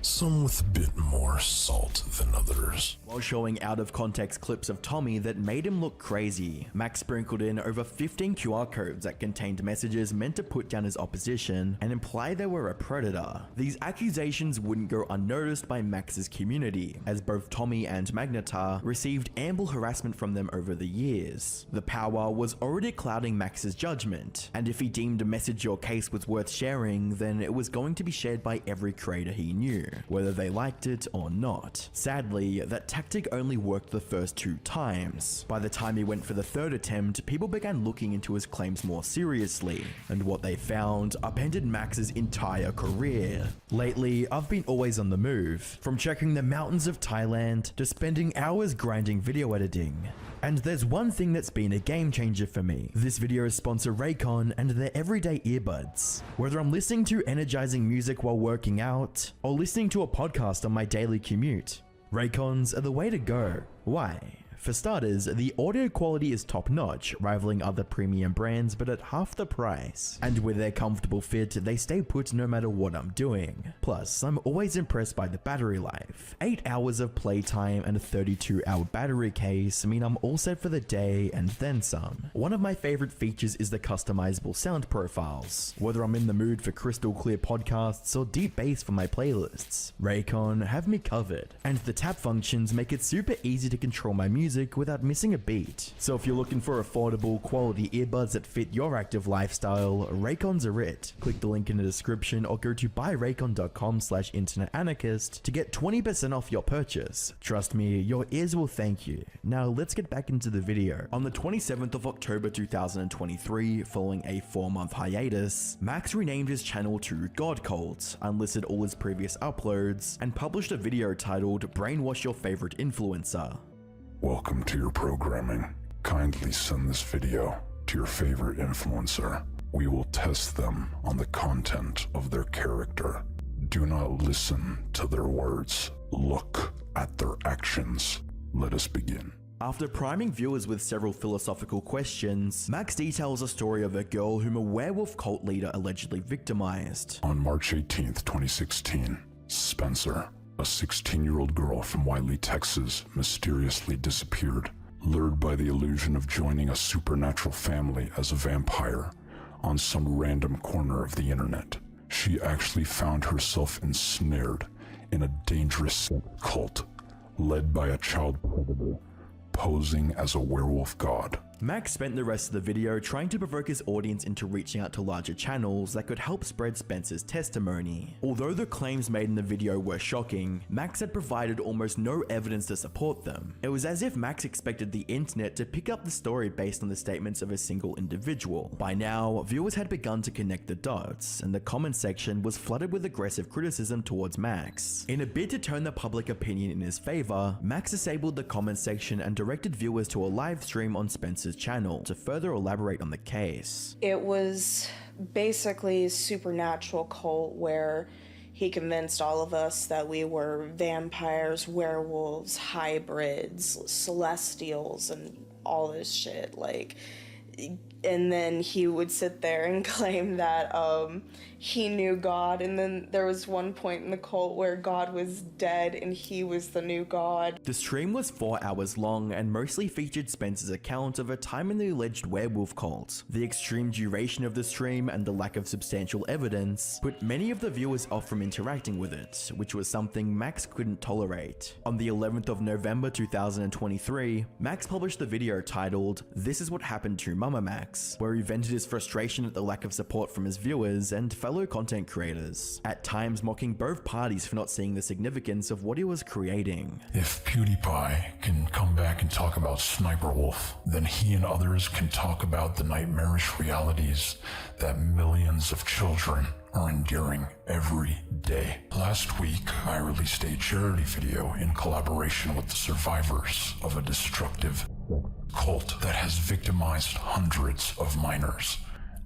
some with a bit more salt than others. While showing out-of-context clips of Tommy that made him look crazy, Max sprinkled in over 15 QR codes that contained messages meant to put down his opposition and imply they were a predator. These accusations wouldn't go unnoticed by Max's community, as both Tommy and Magnetar received ample harassment from them over the years. The power was already clouding Max's judgment, and if he deemed a message or case was worth sharing, then it was going to be shared by every creator he knew, whether they liked it or not. Sadly, that tactic only worked the first 2 times. By the time he went for the 3rd attempt, people began looking into his claims more seriously, and what they found upended Max's entire career. Lately, I've been always on the move, from checking the mountains of Thailand to spending hours grinding video editing. And there's one thing that's been a game changer for me. This video's sponsor Raycon and their everyday earbuds. Whether I'm listening to energizing music while working out, or listening to a podcast on my daily commute, Raycons are the way to go. Why? For starters, the audio quality is top notch, rivaling other premium brands but at half the price. And with their comfortable fit, they stay put no matter what I'm doing. Plus, I'm always impressed by the battery life. 8 hours of playtime and a 32-hour battery case mean I'm all set for the day and then some. One of my favorite features is the customizable sound profiles. Whether I'm in the mood for crystal clear podcasts or deep bass for my playlists, Raycon have me covered. And the tap functions make it super easy to control my music without missing a beat. So if you're looking for affordable, quality earbuds that fit your active lifestyle, Raycons are it. Click the link in the description or go to buyraycon.com/internetanarchist to get 20% off your purchase. Trust me, your ears will thank you. Now let's get back into the video. On the 27th of October 2023, following a 4-month hiatus, Max renamed his channel to God Cult, unlisted all his previous uploads, and published a video titled Brainwash Your Favorite Influencer. Welcome to your programming. Kindly send this video to your favorite influencer. We will test them on the content of their character. Do not listen to their words. Look at their actions. Let us begin. After priming viewers with several philosophical questions, Max details a story of a girl whom a werewolf cult leader allegedly victimized. On March 18th, 2016, Spencer, a 16-year-old girl from Wiley, Texas, mysteriously disappeared, lured by the illusion of joining a supernatural family as a vampire on some random corner of the internet. She actually found herself ensnared in a dangerous cult led by a child predator posing as a werewolf god. Max spent the rest of the video trying to provoke his audience into reaching out to larger channels that could help spread Spencer's testimony. Although the claims made in the video were shocking, Max had provided almost no evidence to support them. It was as if Max expected the internet to pick up the story based on the statements of a single individual. By now, viewers had begun to connect the dots, and the comment section was flooded with aggressive criticism towards Max. In a bid to turn the public opinion in his favor, Max disabled the comment section and directed viewers to a live stream on Spencer's channel to further elaborate on the case. It was basically a supernatural cult where he convinced all of us that we were vampires, werewolves, hybrids, celestials, and all this shit. Like, and then he would sit there and claim that he knew God, and then there was one point in the cult where God was dead and he was the new God. The stream was 4 hours long and mostly featured Spencer's account of a time in the alleged werewolf cult. The extreme duration of the stream and the lack of substantial evidence put many of the viewers off from interacting with it, which was something Max couldn't tolerate. On the 11th of November 2023, Max published the video titled "This is what happened to Mama Max," where he vented his frustration at the lack of support from his viewers and fellow content creators, at times mocking both parties for not seeing the significance of what he was creating. If PewDiePie can come back and talk about Sniper Wolf, then he and others can talk about the nightmarish realities that millions of children are enduring every day. Last week, I released a charity video in collaboration with the survivors of a destructive cult that has victimized hundreds of minors.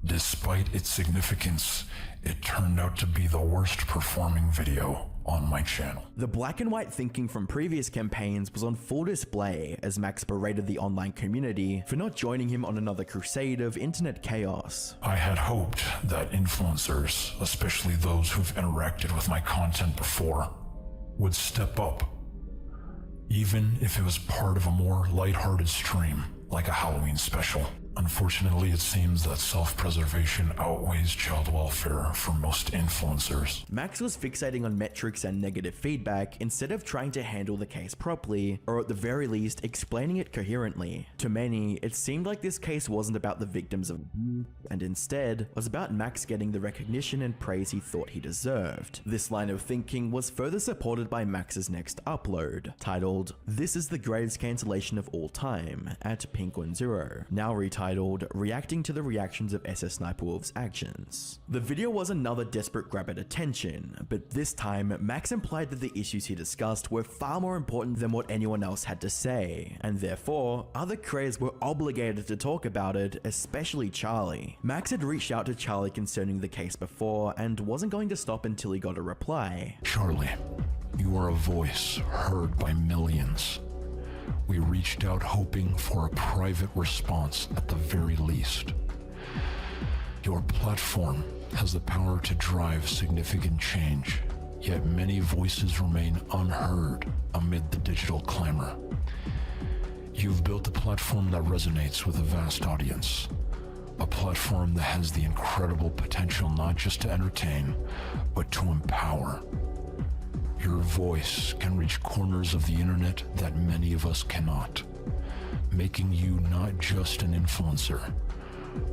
Despite its significance, it turned out to be the worst performing video on my channel. The black and white thinking from previous campaigns was on full display as Max berated the online community for not joining him on another crusade of internet chaos. I had hoped that influencers, especially those who've interacted with my content before, would step up, even if it was part of a more lighthearted stream, like a Halloween special. Unfortunately, it seems that self-preservation outweighs child welfare for most influencers. Max was fixating on metrics and negative feedback instead of trying to handle the case properly, or at the very least, explaining it coherently. To many, it seemed like this case wasn't about the victims of abuse, and instead was about Max getting the recognition and praise he thought he deserved. This line of thinking was further supported by Max's next upload, titled "This is the greatest cancellation of all time" at Pink10, now retitled "Reacting to the Reactions of SS Sniper Wolf's Actions." The video was another desperate grab at attention, but this time Max implied that the issues he discussed were far more important than what anyone else had to say, and therefore other creators were obligated to talk about it, especially Charlie. Max had reached out to Charlie concerning the case before and wasn't going to stop until he got a reply. Charlie, you are a voice heard by millions. We reached out hoping for a private response at the very least. Your platform has the power to drive significant change, yet many voices remain unheard amid the digital clamor. You've built a platform that resonates with a vast audience, a platform that has the incredible potential not just to entertain, but to empower. Your voice can reach corners of the internet that many of us cannot, making you not just an influencer,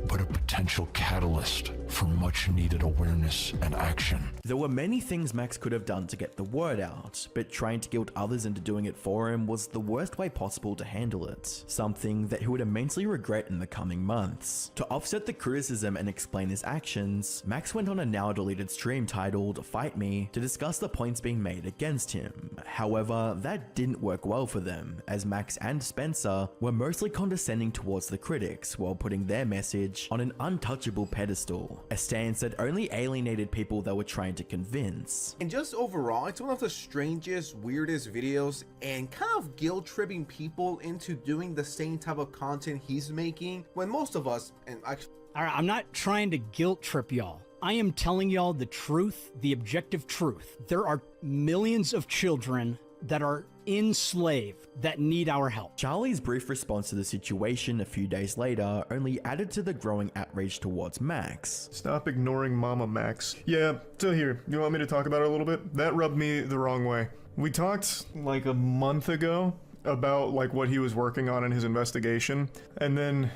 but a potential catalyst for much needed awareness and action. There were many things Max could have done to get the word out, but trying to guilt others into doing it for him was the worst way possible to handle it, something that he would immensely regret in the coming months. To offset the criticism and explain his actions, Max went on a now deleted stream titled "Fight Me" to discuss the points being made against him. However, that didn't work well for them, as Max and Spencer were mostly condescending towards the critics while putting their message on an untouchable pedestal, a stance that only alienated people they were trying to convince. And just overall, it's one of the strangest, weirdest videos, and kind of guilt-tripping people into doing the same type of content he's making, when most of us, and actually... Alright, I'm not trying to guilt trip y'all. I am telling y'all the truth, the objective truth. There are millions of children that are enslaved that need our help. Charlie's brief response to the situation a few days later only added to the growing outrage towards Max. Stop ignoring Mama Max. Yeah, so here, you want me to talk about it a little bit? That rubbed me the wrong way. We talked like a month ago about like what he was working on in his investigation. And then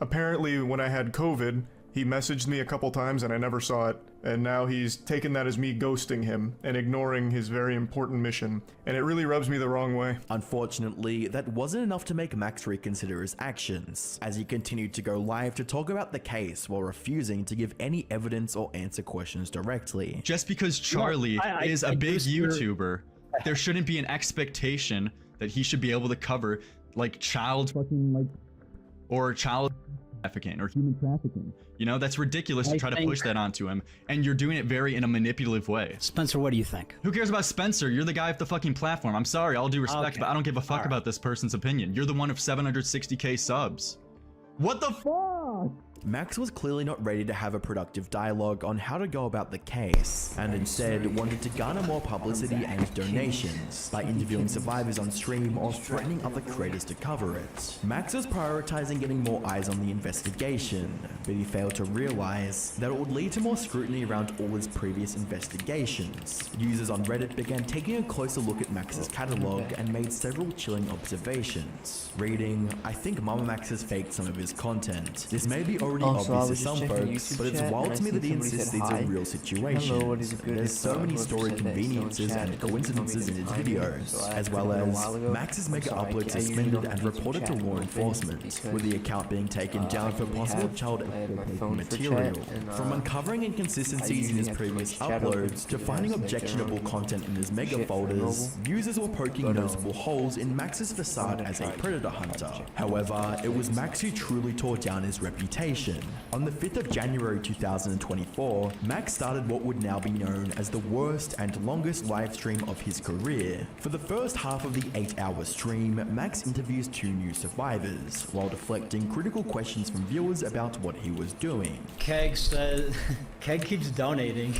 apparently when I had COVID, he messaged me a couple times and I never saw it. And now he's taken that as me ghosting him and ignoring his very important mission. And it really rubs me the wrong way. Unfortunately, that wasn't enough to make Max reconsider his actions, as he continued to go live to talk about the case while refusing to give any evidence or answer questions directly. Just because Charlie is a big YouTuber, there shouldn't be an expectation that he should be able to cover like child fucking like or child trafficking or human trafficking. You know, that's ridiculous to try to push that onto him, and you're doing it very in a manipulative way. Spencer, what do you think? Who cares about Spencer? You're the guy with the fucking platform. I'm sorry, all due respect, but I don't give a fuck about this person's opinion. You're the one of 760k subs. What the fuck? Max was clearly not ready to have a productive dialogue on how to go about the case, and instead wanted to garner more publicity and donations by interviewing survivors on stream or threatening other creators to cover it. Max was prioritizing getting more eyes on the investigation, but he failed to realize that it would lead to more scrutiny around all his previous investigations. Users on Reddit began taking a closer look at Max's catalog and made several chilling observations. Reading, "I think Mama Max has faked some of his content. This may be already obvious to some folks, but it's wild to me that he insists these are real situations. There's so many story conveniences and coincidences in his videos, as well as Max's mega upload suspended and reported to law enforcement, with the account being taken down for possible child exploitation material. From uncovering inconsistencies in his previous uploads to finding objectionable content in his mega folders, users were poking noticeable holes in Max's facade as a predator hunter. However, it was Max who truly tore down his reputation. On the 5th of January 2024, Max started what would now be known as the worst and longest live stream of his career. For the first half of the 8-hour stream, Max interviews 2 new survivors, while deflecting critical questions from viewers about what he was doing. Keg says, Keg keeps donating.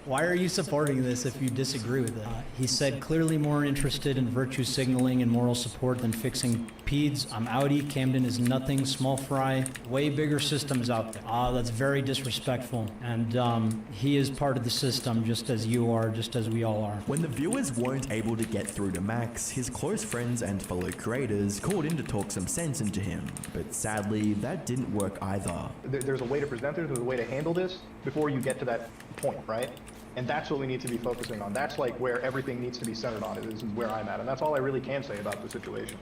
Why are you supporting this if you disagree with it? He said, clearly more interested in virtue signaling and moral support than fixing peds. I'm outie. Camden is nothing. Small fry. Way bigger systems out there. That's very disrespectful. And he is part of the system just as you are, just as we all are. When the viewers weren't able to get through to Max, his close friends and fellow creators called in to talk some sense into him. But sadly, that didn't work either. There's a way to present it, there's a way to handle this before you get to that point, right? And that's what we need to be focusing on. That's like where everything needs to be centered on. This is where I'm at, and that's all I really can say about the situation.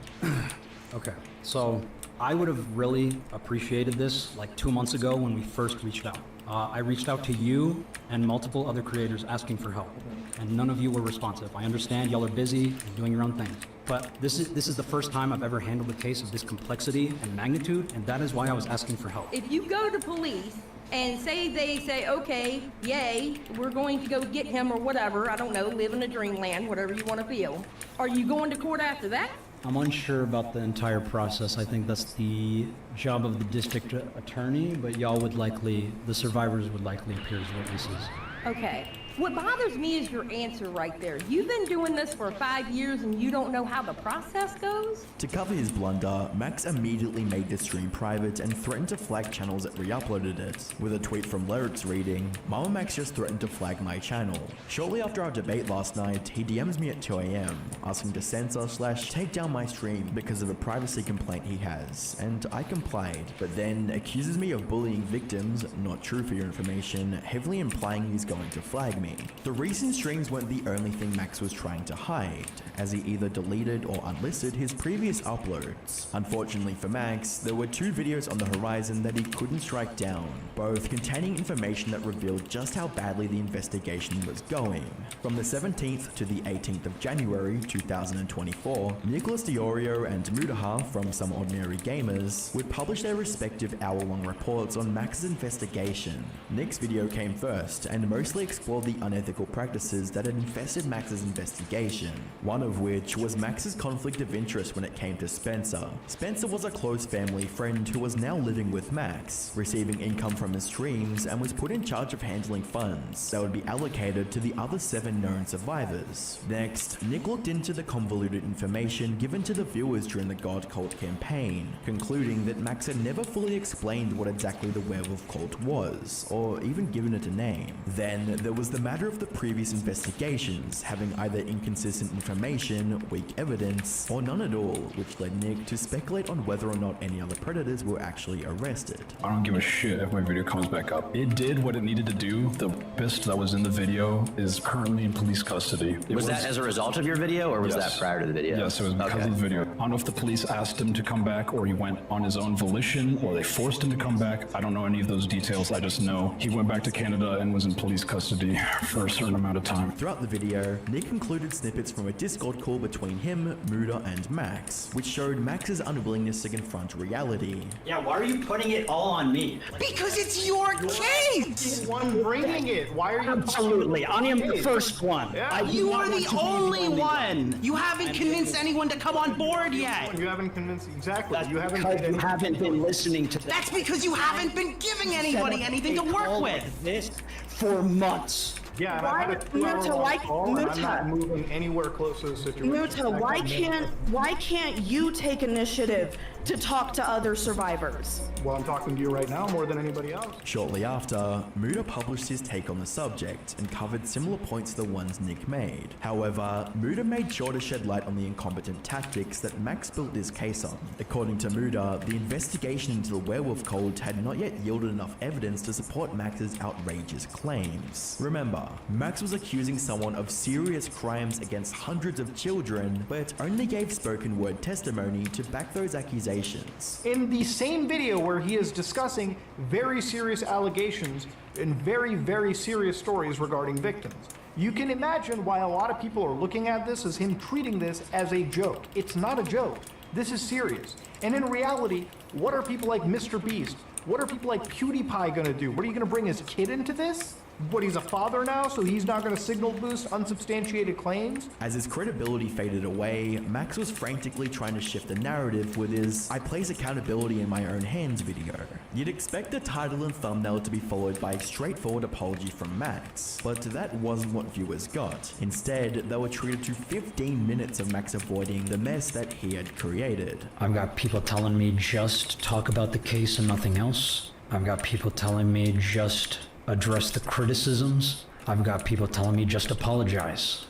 Okay, so I would have really appreciated this like 2 months ago when we first reached out. I reached out to you and multiple other creators asking for help, and none of you were responsive. I understand y'all are busy and doing your own thing, but this is the first time I've ever handled a case of this complexity and magnitude, and that is why I was asking for help. If you go to police and they say, okay, yay, we're going to go get him or whatever, I don't know, live in a dreamland, whatever you want to feel, are you going to court after that? I'm unsure about the entire process. I think that's the job of the district attorney, but y'all would likely, the survivors would likely appear as witnesses. Okay. What bothers me is your answer right there. You've been doing this for 5 years and you don't know how the process goes? To cover his blunder, Max immediately made the stream private and threatened to flag channels that re-uploaded it, with a tweet from Lyrics reading, "Mama Max just threatened to flag my channel." Shortly after our debate last night, he DMs me at 2 AM, asking to censor/take down my stream because of a privacy complaint he has, and I complied, but then accuses me of bullying victims, not true for your information, heavily implying he's going to flag me. The recent streams weren't the only thing Max was trying to hide, as he either deleted or unlisted his previous uploads. Unfortunately for Max, there were 2 videos on the horizon that he couldn't strike down, both containing information that revealed just how badly the investigation was going. From the 17th to the 18th of January 2024, Nicholas Diorio and Mudaha from Some Ordinary Gamers would publish their respective hour-long reports on Max's investigation. Nick's video came first and mostly explored the unethical practices that had infested Max's investigation, one of which was Max's conflict of interest when it came to Spencer. Spencer was a close family friend who was now living with Max, receiving income from his streams, and was put in charge of handling funds that would be allocated to the other 7 known survivors. Next, Nick looked into the convoluted information given to the viewers during the God Cult campaign, concluding that Max had never fully explained what exactly the werewolf cult was, or even given it a name. Then there was the matter of the previous investigations having either inconsistent information, weak evidence, or none at all, which led Nick to speculate on whether or not any other predators were actually arrested. I don't give a shit if my video comes back up. It did what it needed to do. The rapist that was in the video is currently in police custody. Was that as a result of your video, or was that prior to the video? Yes, it was because of the video. I don't know if the police asked him to come back, or he went on his own volition, or they forced him to come back. I don't know any of those details. I just know he went back to Canada and was in police custody for a certain amount of time. Throughout the video, Nick included snippets from a Discord call between him, Muda, and Max, which showed Max's unwillingness to confront reality. Yeah, why are you putting it all on me? Because it's your case! You're the one bringing it. Why are you? Absolutely, I am the first one. Yeah. You are the only one! You haven't convinced anyone to come on board yet! You haven't convinced, exactly. That's You haven't because made you haven't been listening to That's because you haven't been giving anybody anything to work with! This for months. Yeah, and I've had a 2-hour-long call, and I'm not moving anywhere close to the situation. Muta, why can't you take initiative to talk to other survivors? Well, I'm talking to you right now more than anybody else. Shortly after, Muda published his take on the subject and covered similar points to the ones Nick made. However, Muda made sure to shed light on the incompetent tactics that Max built his case on. According to Muda, the investigation into the werewolf cult had not yet yielded enough evidence to support Max's outrageous claims. Remember, Max was accusing someone of serious crimes against hundreds of children, but only gave spoken word testimony to back those accusations. In the same video where he is discussing very serious allegations and very, very serious stories regarding victims. You can imagine why a lot of people are looking at this as him treating this as a joke. It's not a joke. This is serious. And in reality, what are people like Mr. Beast? What are people like PewDiePie gonna do? What are you gonna bring his kid into this? What, he's a father now, so he's not going to signal boost unsubstantiated claims? As his credibility faded away, Max was frantically trying to shift the narrative with his "I place accountability in my own hands" video. You'd expect the title and thumbnail to be followed by a straightforward apology from Max, but that wasn't what viewers got. Instead, they were treated to 15 minutes of Max avoiding the mess that he had created. I've got people telling me just talk about the case and nothing else. I've got people telling me just address the criticisms. I've got people telling me just apologize.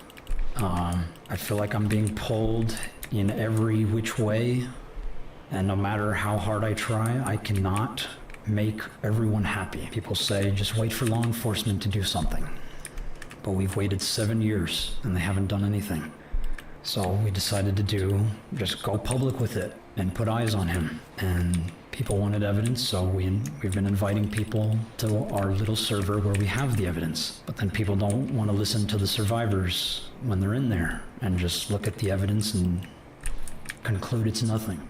I feel like I'm being pulled in every which way, and no matter how hard I try, I cannot make everyone happy. People say just wait for law enforcement to do something, but we've waited 7 years and they haven't done anything. So we decided to just go public with it and put eyes on him. And people wanted evidence, so we've been inviting people to our little server where we have the evidence. But then people don't want to listen to the survivors when they're in there and just look at the evidence and conclude it's nothing.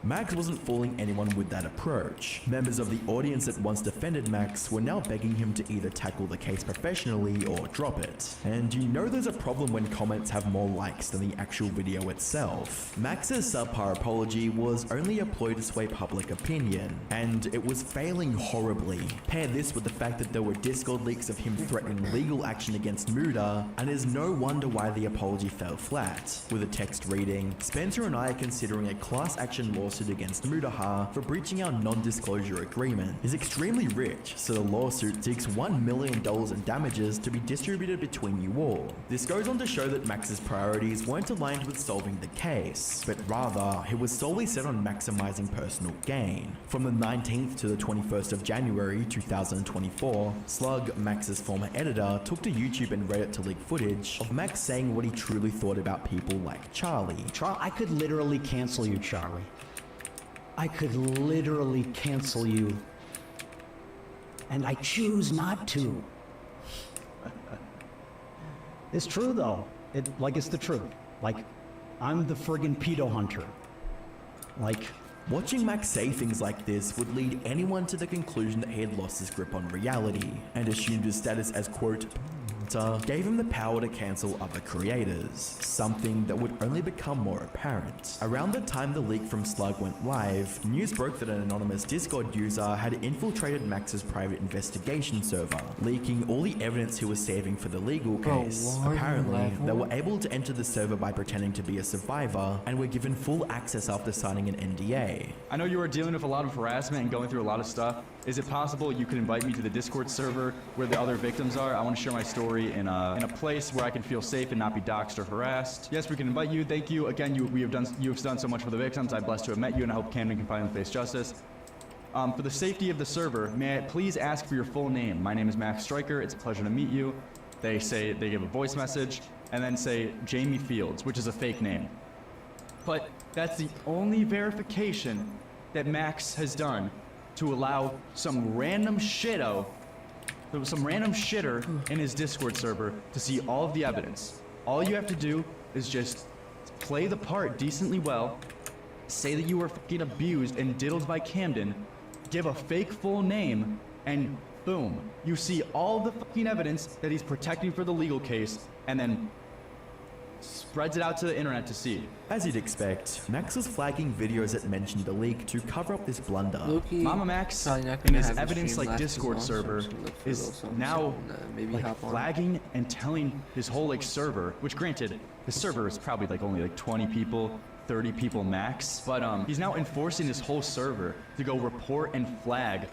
Max wasn't fooling anyone with that approach. Members of the audience that once defended Max were now begging him to either tackle the case professionally or drop it. And you know there's a problem when comments have more likes than the actual video itself. Max's subpar apology was only a ploy to sway public opinion, and it was failing horribly. Pair this with the fact that there were Discord leaks of him threatening legal action against Muda, and it's no wonder why the apology fell flat, with a text reading, "Spencer and I are considering a class action lawsuit against Mudaha for breaching our non-disclosure agreement. Is extremely rich, so the lawsuit seeks $1 million in damages to be distributed between you all." This goes on to show that Max's priorities weren't aligned with solving the case, but rather he was solely set on maximizing personal gain. From the 19th to the 21st of January 2024, Slug, Max's former editor, took to YouTube and Reddit to leak footage of Max saying what he truly thought about people like Charlie. I could literally cancel you, Charlie. I could literally cancel you. And I choose not to. It's true though. It's the truth. I'm the friggin' pedo hunter. Watching Max say things like this would lead anyone to the conclusion that he had lost his grip on reality and assumed his status as, quote, gave him the power to cancel other creators, something that would only become more apparent. Around the time the leak from Slug went live, news broke that an anonymous Discord user had infiltrated Max's private investigation server, leaking all the evidence he was saving for the legal case. Apparently, they were able to enter the server by pretending to be a survivor and were given full access after signing an NDA. I know you were dealing with a lot of harassment and going through a lot of stuff. Is it possible you could invite me to the Discord server where the other victims are? I want to share my story in a place where I can feel safe and not be doxxed or harassed. Yes, we can invite you. Thank you. Again, you have done so much for the victims. I'm blessed to have met you, and I hope Camden can finally face justice. For the safety of the server, may I please ask for your full name? My name is Max Stryker. It's a pleasure to meet you. They give a voice message and then say Jamie Fields, which is a fake name. But that's the only verification that Max has done to allow some random shitter in his Discord server to see all of the evidence. All you have to do is just play the part decently well, say that you were fucking abused and diddled by Camden, give a fake full name, and boom, you see all the fucking evidence that he's protecting for the legal case, and then spreads it out to the internet to see. As you'd expect, Max was flagging videos that mentioned the leak to cover up this blunder. Mama Max, in his evidence-like Discord server, is now like flagging and telling his whole like server, which granted, his server is probably like only like 20 people, 30 people max, but he's now enforcing his whole server to go report and flag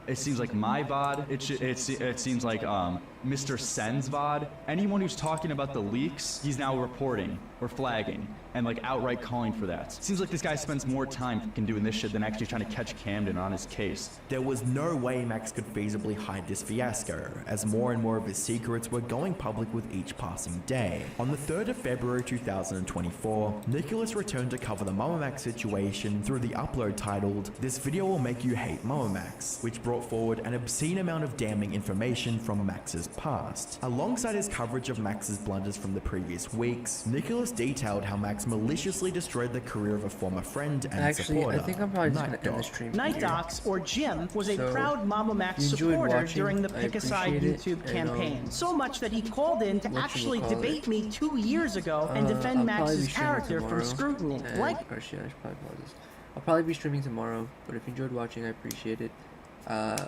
it seems like my VOD, it seems like Mr. Sen's VOD. Anyone who's talking about the leaks, he's now reporting or flagging and like outright calling for that. Seems like this guy spends more time fucking doing this shit than actually trying to catch Camden on his case. There was no way Max could feasibly hide this fiasco, as more and more of his secrets were going public with each passing day. On the 3rd of February 2024, Nicholas returned to cover the Mama Max situation through the upload titled, "This video will make you hate Mama Max," which brought forward an obscene amount of damning information from Max's past. Alongside his coverage of Max's blunders from the previous weeks, Nicholas detailed how Max maliciously destroyed the career of a former friend and supporter. I think I'm probably just going to end the stream Night here. Docs, or Jim, was a So, proud Mama Max you enjoyed supporter watching. during the I Pick a Side appreciate it, YouTube and, campaign. So much that he called in to actually whatchamacallit. debate me 2 years ago and defend I'll probably Max's be streaming character from tomorrow, scrutiny. and- Like or shit, I should probably pause this. I'll probably be streaming tomorrow, but if you enjoyed watching, I appreciate it.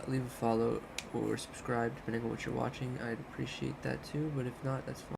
Leave a follow or subscribe depending on what you're watching. I'd appreciate that too, but if not, that's fine.